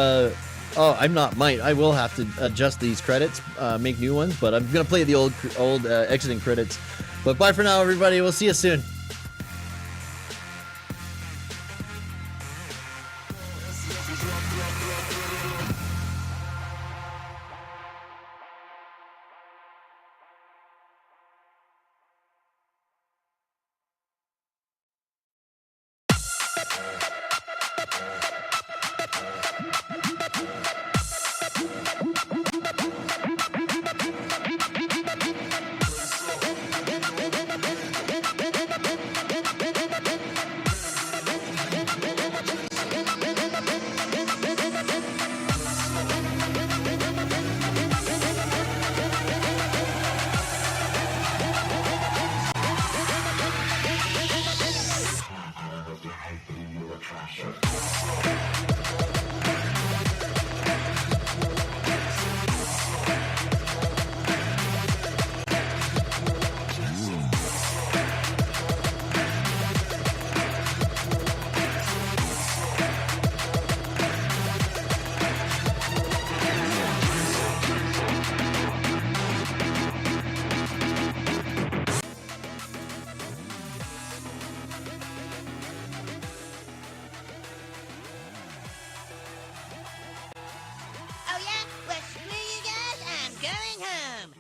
I will have to adjust these credits, make new ones. But I'm gonna play the old exiting credits. But bye for now, everybody. We'll see you soon. Oh yeah? Well, screw you guys, I'm going home.